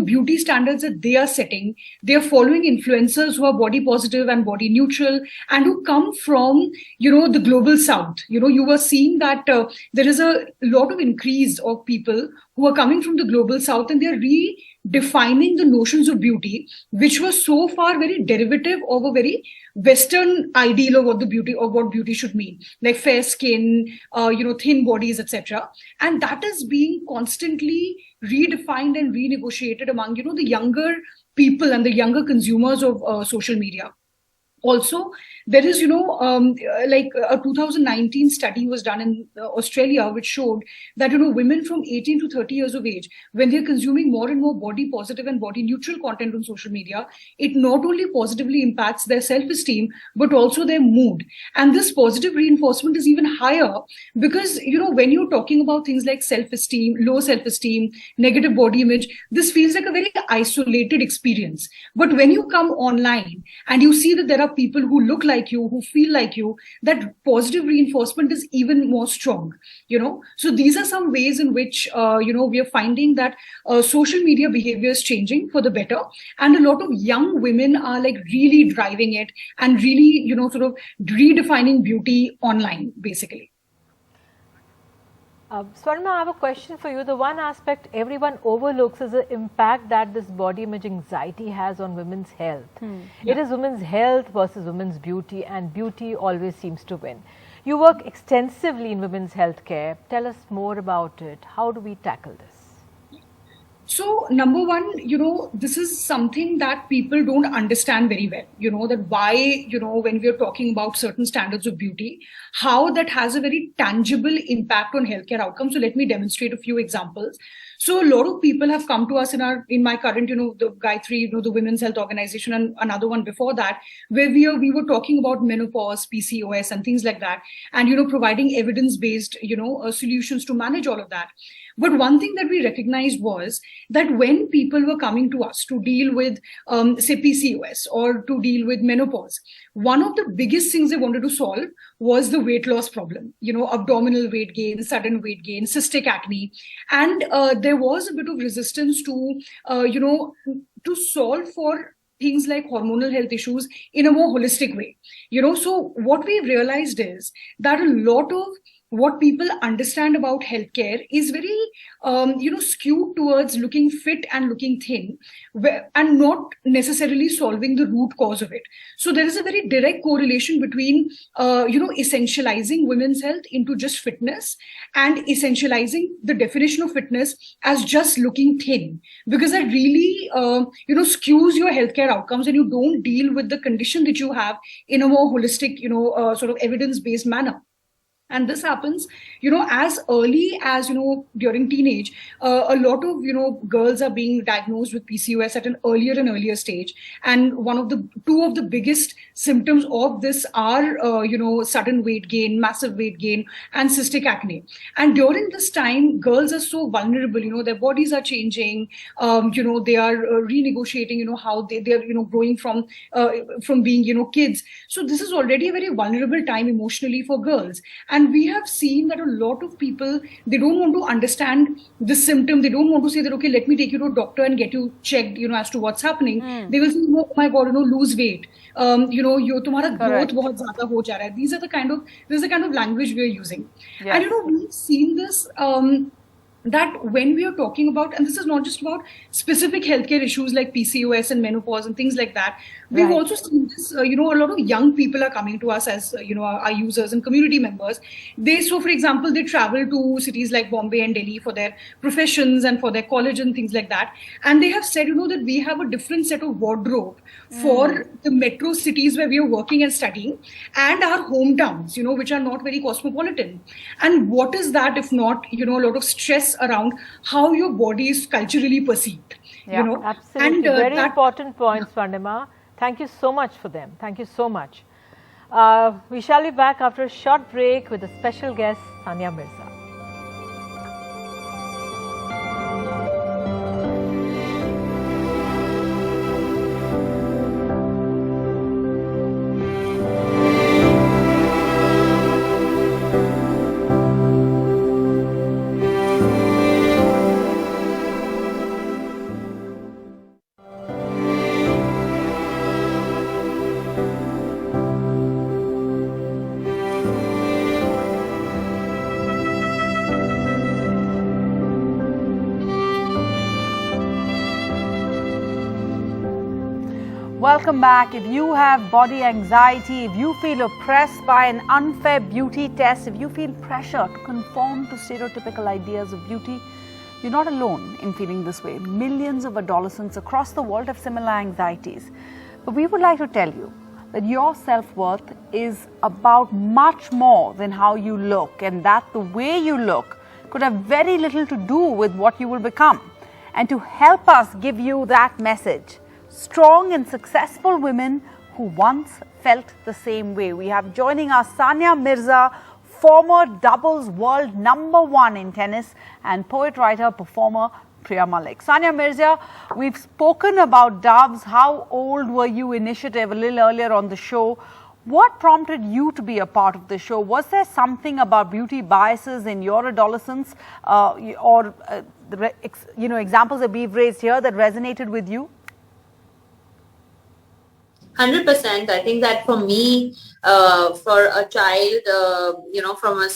beauty standards that they are setting. They are following influencers who are body positive and body neutral, and who come from, the global south. You were seeing that there is a lot of increase of people who are coming from the global south, and they are redefining the notions of beauty, which was so far very derivative of a very Western ideal of what beauty should mean, like fair skin, thin bodies, etc. And that is being constantly redefined and renegotiated among, the younger people and the younger consumers of social media. Also, there is, like a 2019 study was done in Australia, which showed that, women from 18 to 30 years of age, when they're consuming more and more body positive and body neutral content on social media, it not only positively impacts their self-esteem, but also their mood. And this positive reinforcement is even higher because, when you're talking about things like self-esteem, low self-esteem, negative body image, this feels like a very isolated experience. But when you come online and you see that there are people who look like you, who feel like you, that positive reinforcement is even more strong, So these are some ways in which, we are finding that social media behavior is changing for the better. And a lot of young women are like really driving it and really, sort of redefining beauty online, basically. Swarnima, I have a question for you. The one aspect everyone overlooks is the impact that this body image anxiety has on women's health. It is women's health versus women's beauty, and beauty always seems to win. You work extensively in women's health care. Tell us more about it. How do we tackle this? So, number one, this is something that people don't understand very well, that why, when we're talking about certain standards of beauty, how that has a very tangible impact on healthcare outcomes. So let me demonstrate a few examples. So a lot of people have come to us in my current, the Gayatri, the Women's Health Organization, and another one before that, where we were talking about menopause, PCOS, and things like that, and, providing evidence-based, solutions to manage all of that. But one thing that we recognized was that when people were coming to us to deal with, say, PCOS or to deal with menopause, one of the biggest things they wanted to solve was the weight loss problem, abdominal weight gain, sudden weight gain, cystic acne. And there was a bit of resistance to, to solve for things like hormonal health issues in a more holistic way. So what we realized is that a lot of what people understand about healthcare is very, skewed towards looking fit and looking thin, and not necessarily solving the root cause of it. So there is a very direct correlation between, essentializing women's health into just fitness and essentializing the definition of fitness as just looking thin, because that really, skews your healthcare outcomes, and you don't deal with the condition that you have in a more holistic, sort of evidence-based manner. And this happens, as early as, during teenage, a lot of, girls are being diagnosed with PCOS at an earlier and earlier stage. And two of the biggest symptoms of this are, sudden weight gain, massive weight gain, and cystic acne. And during this time, girls are so vulnerable, their bodies are changing, they are renegotiating, how they're, growing from being, kids. So this is already a very vulnerable time emotionally for girls. And we have seen that a lot of people, they don't want to understand the symptom. They don't want to say that, okay, let me take you to a doctor and get you checked, as to what's happening. They will say, oh my God, lose weight. Tumhara growth bahut zyada ho ja raha hai. This is the kind of language we are using. Yes. And, we've seen this, that when we are talking about, and this is not just about specific healthcare issues like PCOS and menopause and things like that, we've also seen this, a lot of young people are coming to us as, our users and community members. So for example, they travel to cities like Bombay and Delhi for their professions and for their college and things like that. And they have said, that we have a different set of wardrobe for the metro cities where we are working and studying, and our hometowns, which are not very cosmopolitan. And what is that if not, a lot of stress around how your body is culturally perceived? Absolutely. And very important points, Vandima. Thank you so much for them. Thank you so much. We shall be back after a short break with a special guest, Sania Mirza. Welcome back. If you have body anxiety, if you feel oppressed by an unfair beauty test, if you feel pressure to conform to stereotypical ideas of beauty, you're not alone in feeling this way. Millions of adolescents across the world have similar anxieties. But we would like to tell you that your self-worth is about much more than how you look, and that the way you look could have very little to do with what you will become. And to help us give you that message, strong and successful women who once felt the same way. We have joining us Sania Mirza, former doubles world #1 in tennis, and poet, writer, performer Priya Malik. Sania Mirza, we've spoken about Dove's How Old Were You initiative a little earlier on the show. What prompted you to be a part of the show? Was there something about beauty biases in your adolescence examples that we've raised here that resonated with you? 100%. I think that for me, for a child, from a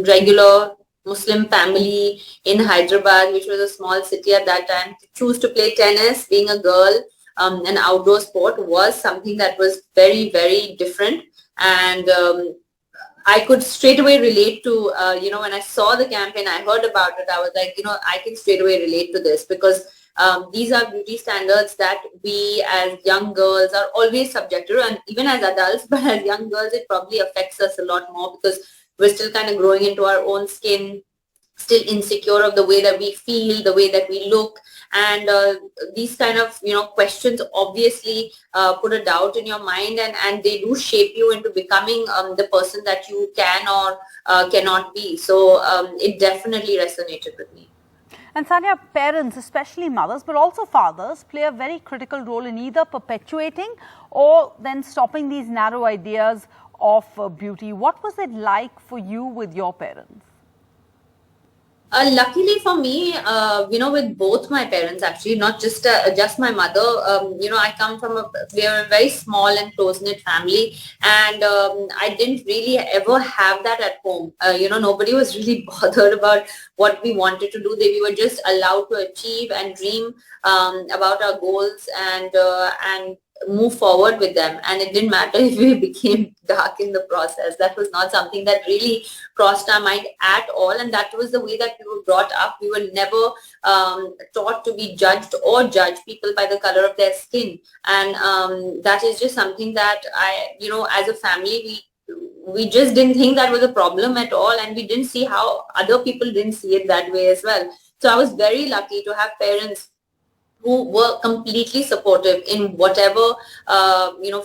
regular Muslim family in Hyderabad, which was a small city at that time, to choose to play tennis, being a girl, an outdoor sport was something that was very, very different. And I could straight away relate to, when I saw the campaign, I heard about it, I was like, I can straight away relate to this, because these are beauty standards that we as young girls are always subject to, and even as adults, but as young girls, it probably affects us a lot more because we're still kind of growing into our own skin, still insecure of the way that we feel, the way that we look. And these kind of, questions obviously put a doubt in your mind, and they do shape you into becoming the person that you can or cannot be. So it definitely resonated with me. And Sania, parents, especially mothers, but also fathers, play a very critical role in either perpetuating or then stopping these narrow ideas of beauty. What was it like for you with your parents? Luckily for me, with both my parents, actually, not just my mother. I come from we are a very small and close-knit family, and I didn't really ever have that at home. Nobody was really bothered about what we wanted to do. We were just allowed to achieve and dream about our goals and move forward with them, and it didn't matter if we became dark in the process. That was not something that really crossed our mind at all, and that was the way that we were brought up. We were never taught to be judged or judge people by the color of their skin, and that is just something that as a family, we just didn't think that was a problem at all, and we didn't see how other people didn't see it that way as well. So I was very lucky to have parents who were completely supportive in whatever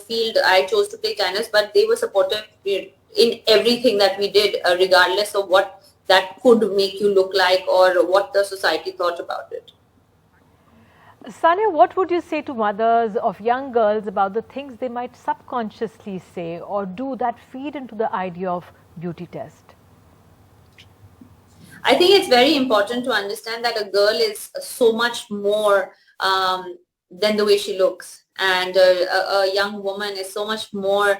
field I chose to play tennis, but they were supportive in everything that we did, regardless of what that could make you look like or what the society thought about it. Sania, what would you say to mothers of young girls about the things they might subconsciously say or do that feed into the idea of beauty test? I think it's very important to understand that a girl is so much more than the way she looks, and a young woman is so much more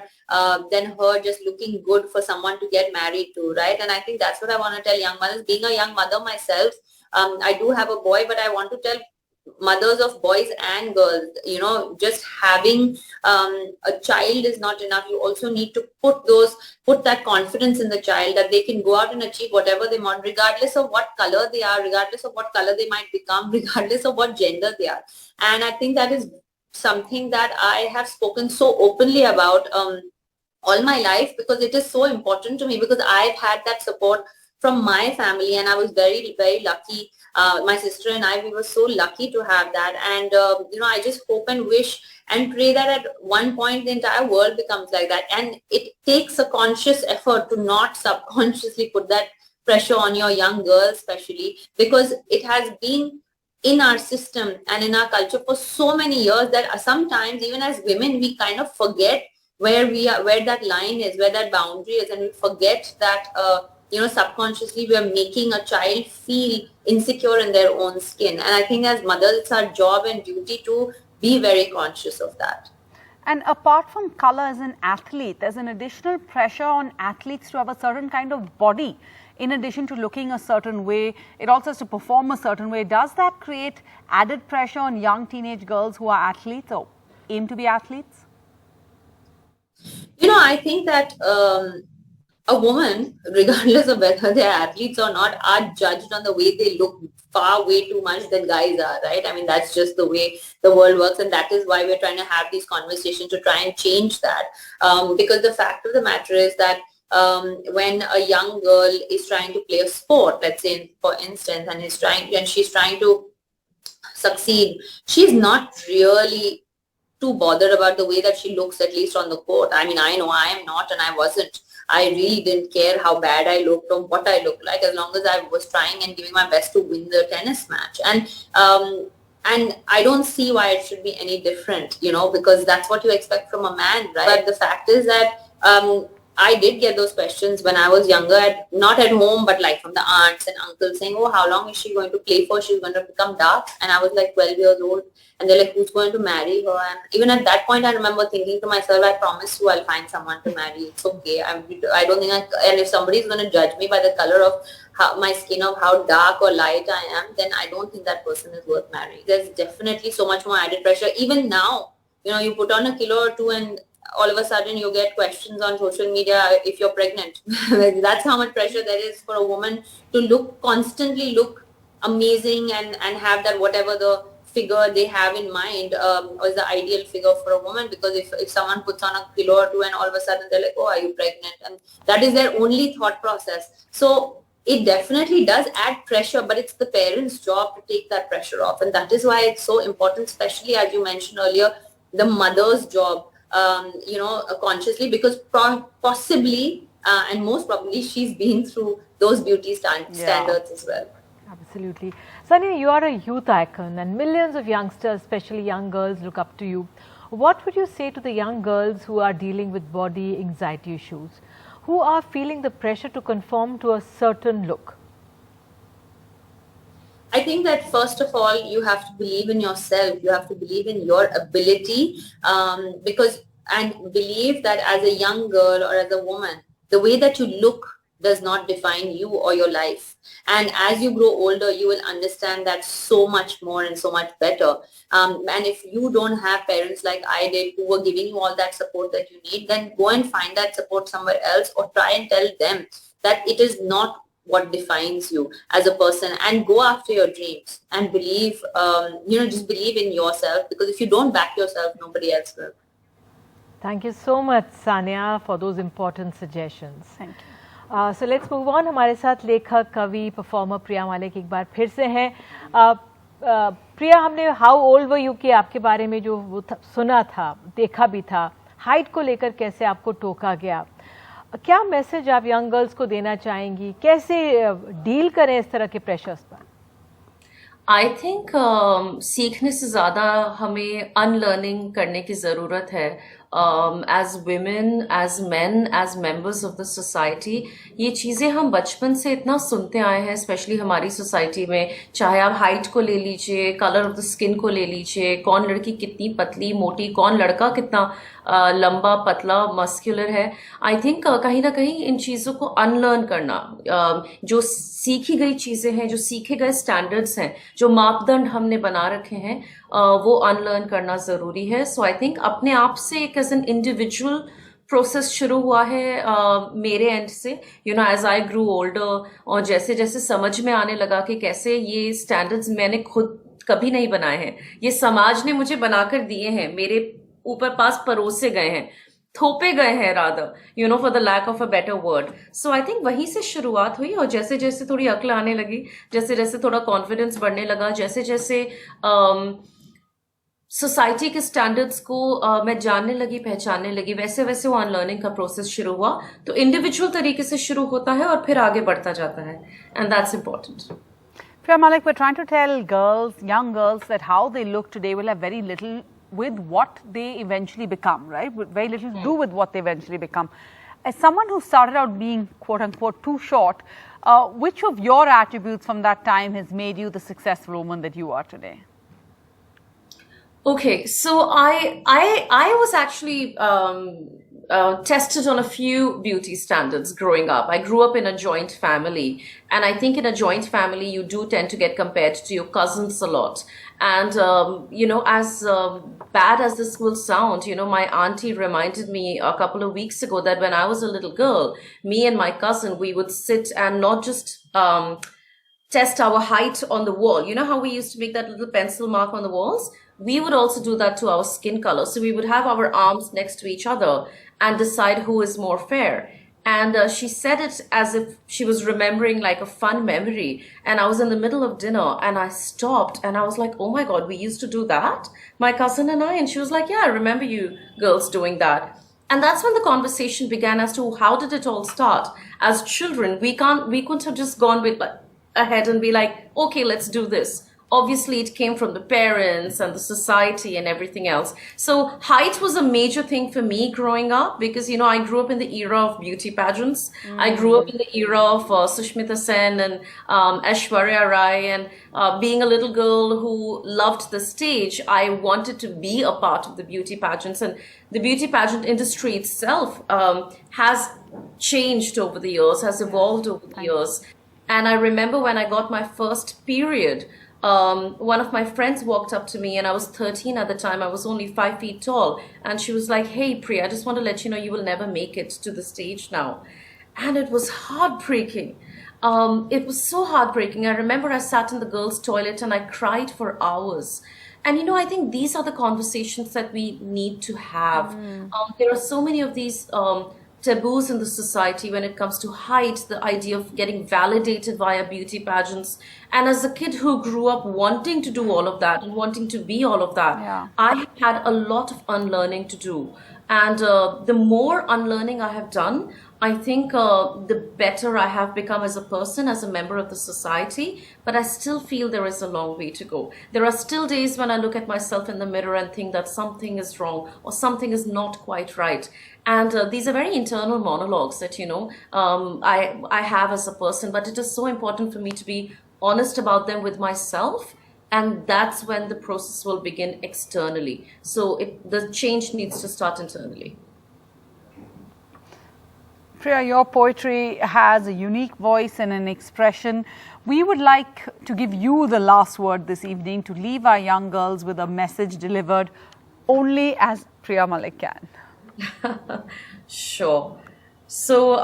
than her just looking good for someone to get married to, right? And I think that's what I want to tell young mothers. Being a young mother myself, I do have a boy, but I want to tell mothers of boys and girls, just having a child is not enough. You also need to put that confidence in the child that they can go out and achieve whatever they want, regardless of what color they are, regardless of what color they might become, regardless of what gender they are. And I think that is something that I have spoken so openly about all my life, because it is so important to me, because I've had that support from my family, and I was very, very lucky. My sister and I, we were so lucky to have that. And, I just hope and wish and pray that at one point the entire world becomes like that. And it takes a conscious effort to not subconsciously put that pressure on your young girls, especially because it has been in our system and in our culture for so many years that sometimes even as women, we kind of forget where we are, where that line is, where that boundary is, and we forget that subconsciously we are making a child feel insecure in their own skin. And I think as mothers, it's our job and duty to be very conscious of that. And apart from color, as an athlete, there's an additional pressure on athletes to have a certain kind of body. In addition to looking a certain way, it also has to perform a certain way. Does that create added pressure on young teenage girls who are athletes or aim to be athletes? I think that a woman, regardless of whether they're athletes or not, are judged on the way they look far way too much than guys are, right? I mean, that's just the way the world works, and that is why we're trying to have these conversations to try and change that. Because the fact of the matter is that when a young girl is trying to play a sport, let's say for instance, and she's trying to succeed, she's not really too bothered about the way that she looks, at least on the court. I mean, I know I am not, and I wasn't. I really didn't care how bad I looked or what I looked like, as long as I was trying and giving my best to win the tennis match. And I don't see why it should be any different, because that's what you expect from a man, right? But the fact is that I did get those questions when I was younger, not at home, but like from the aunts and uncles saying, oh, how long is she going to play for? She's going to become dark. And I was like 12 years old. And they're like, who's going to marry her? And even at that point, I remember thinking to myself, I promise you I'll find someone to marry. It's okay. I don't think and if somebody's going to judge me by the color of my skin, of how dark or light I am, then I don't think that person is worth marrying. There's definitely so much more added pressure. Even now, you put on a kilo or two and all of a sudden you get questions on social media if you're pregnant. That's how much pressure there is for a woman to constantly look amazing and have that whatever the figure they have in mind or is the ideal figure for a woman. Because if someone puts on a kilo or two and all of a sudden they're like, oh, are you pregnant? And that is their only thought process. So it definitely does add pressure, but it's the parents' job to take that pressure off. And that is why it's so important, especially as you mentioned earlier, the mother's job, consciously, because possibly and most probably she's been through those beauty standards as well. Absolutely. Sania, you are a youth icon and millions of youngsters, especially young girls, look up to you. What would you say to the young girls who are dealing with body anxiety issues, who are feeling the pressure to conform to a certain look? I think that first of all, you have to believe in yourself. You have to believe in your ability, and believe that as a young girl or as a woman, the way that you look does not define you or your life. And as you grow older, you will understand that so much more and so much better. And if you don't have parents like I did who were giving you all that support that you need, then go and find that support somewhere else, or try and tell them that it is not what defines you as a person, and go after your dreams and believe, just believe in yourself, because if you don't back yourself, nobody else will. Thank you so much, Sania, for those important suggestions. Thank you. So let's move on. हमारे साथ लेखक, कवि, performer प्रिया मालिक एक बार फिर से हैं. प्रिया, हमने हाउ ओल्ड वर यू के आपके बारे में जो वो सुना था, देखा भी था, हाइट को लेकर कैसे आपको टोका गया, क्या मैसेज आप यंग गर्ल्स को देना चाहेंगी, कैसे डील करें इस तरह के प्रेशर्स पर? आई थिंक सीखने से ज़्यादा हमें अनलर्निंग करने की ज़रूरत है. As women, as men, as members of the society, ये चीज़ें हम बचपन से इतना सुनते आए हैं, स्पेशली हमारी सोसाइटी में. चाहे आप हाइट को ले लीजिए, कलर ऑफ द स्किन को ले लीजिए, कौन लड़की कितनी पतली मोटी, कौन लड़का कितना लंबा पतला मस्कुलर है. आई थिंक कहीं ना कहीं इन चीज़ों को अनलर्न करना, जो सीखी गई चीज़ें हैं, जो सीखे गए स्टैंडर्ड्स हैं, जो मापदंड हमने बना रखे हैं, वो अनलर्न करना ज़रूरी है. सो आई थिंक अपने आप से एक एज एन इंडिविजुअल प्रोसेस शुरू हुआ है मेरे एंड से. एज आई ग्रू ओल्डर, और जैसे जैसे समझ में आने लगा कि कैसे ये स्टैंडर्ड्स मैंने खुद कभी नहीं बनाए हैं, ये समाज ने मुझे बनाकर दिए हैं, मेरे ऊपर पास परोसे गए हैं, थोपे गए हैं rather, for the lack of a better word. So I think वहीं से शुरुआत हुई, और जैसे जैसे थोड़ी अक्ल आने लगी, जैसे जैसे थोड़ा कॉन्फिडेंस बढ़ने लगा, जैसे जैसे सोसाइटी के स्टैंडर्ड्स को मैं जानने लगी, पहचानने लगी, वैसे वैसे वो अनलर्निंग का प्रोसेस शुरू हुआ. तो इंडिविजुअल तरीके से शुरू होता है और फिर आगे बढ़ता जाता है, and that's important. Priya Malik, we're trying to tell girls, young girls, that how they look today will have very little with what they eventually become, right? Very little to do with what they eventually become. As someone who started out being quote-unquote too short, which of your attributes from that time has made you the successful woman that you are today? Okay, so I was actually tested on a few beauty standards growing up. I grew up in a joint family, and I think in a joint family you do tend to get compared to your cousins a lot. And as bad as this will sound, my auntie reminded me a couple of weeks ago that when I was a little girl, me and my cousin, we would sit and not just test our height on the wall. You know how we used to make that little pencil mark on the walls? We would also do that to our skin color. So we would have our arms next to each other and decide who is more fair. And she said it as if she was remembering like a fun memory. And I was in the middle of dinner and I stopped and I was like, oh my God, we used to do that, my cousin and I. And she was like, yeah, I remember you girls doing that. And that's when the conversation began as to how did it all start. As children, we couldn't have just gone with ahead and be like, okay, let's do this. Obviously, it came from the parents and the society and everything else. So height was a major thing for me growing up because, I grew up in the era of beauty pageants. I grew up in the era of Sushmita Sen and Aishwarya Rai. And being a little girl who loved the stage, I wanted to be a part of the beauty pageants. And the beauty pageant industry itself has changed over the years, has evolved over the years. And I remember when I got my first period, one of my friends walked up to me, and I was 13 at the time. I was only 5 feet tall. And she was like, hey, Priya, I just want to let you know you will never make it to the stage now. And it was heartbreaking. It was so heartbreaking. I remember I sat in the girls' toilet and I cried for hours. And, I think these are the conversations that we need to have. There are so many of these taboos in the society when it comes to height, the idea of getting validated via beauty pageants. And as a kid who grew up wanting to do all of that and wanting to be all of that, I had a lot of unlearning to do. And the more unlearning I have done, I think the better I have become as a person, as a member of the society. But I still feel there is a long way to go. There are still days when I look at myself in the mirror and think that something is wrong or something is not quite right. And these are very internal monologues that, I have as a person. But it is so important for me to be honest about them with myself, and that's when the process will begin externally. So the change needs to start internally. Priya, your poetry has a unique voice and an expression. We would like to give you the last word this evening to leave our young girls with a message delivered only as Priya Malik can. Sure. So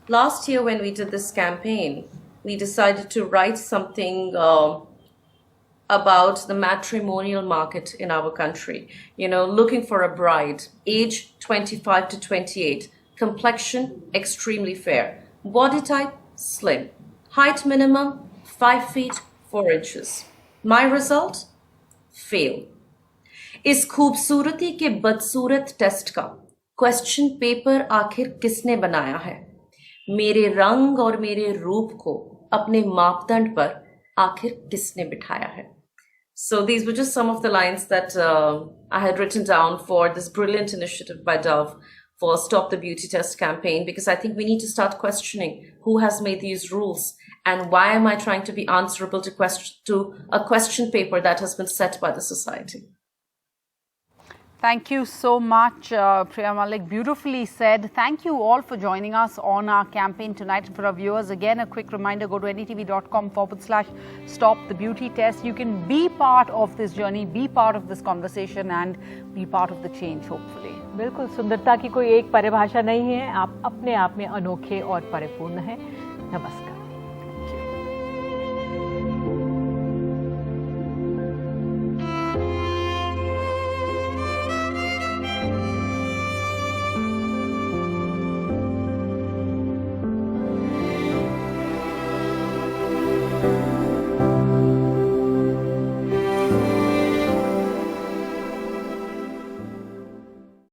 last year when we did this campaign, we decided to write something about the matrimonial market in our country. You know, looking for a bride, age 25 to 28, complexion extremely fair, body type slim, height minimum 5 feet 4 inches. My result? Fail. इस खूबसूरती के बदसूरत test का question paper आखिर किसने बनाया है? मेरे रंग और मेरे रूप को अपने मापदंड पर आखिर किसने बिठाया है? So these were just some of the lines that I had written down for this brilliant initiative by Dove for Stop the Beauty Test campaign, because I think we need to start questioning who has made these rules and why am I trying to be answerable to a question paper that has been set by the society. Thank you so much, Priya Malik. Beautifully said. Thank you all for joining us on our campaign tonight. And for our viewers, again, a quick reminder, go to ndtv.com/stop the beauty test. You can be part of this journey, be part of this conversation and be part of the change, hopefully. बिल्कुल, सुंदरता की कोई एक परिभाषा नहीं है. आप अपने आप में अनोखे और परिपूर्ण हैं. नमस्कार. Thank you.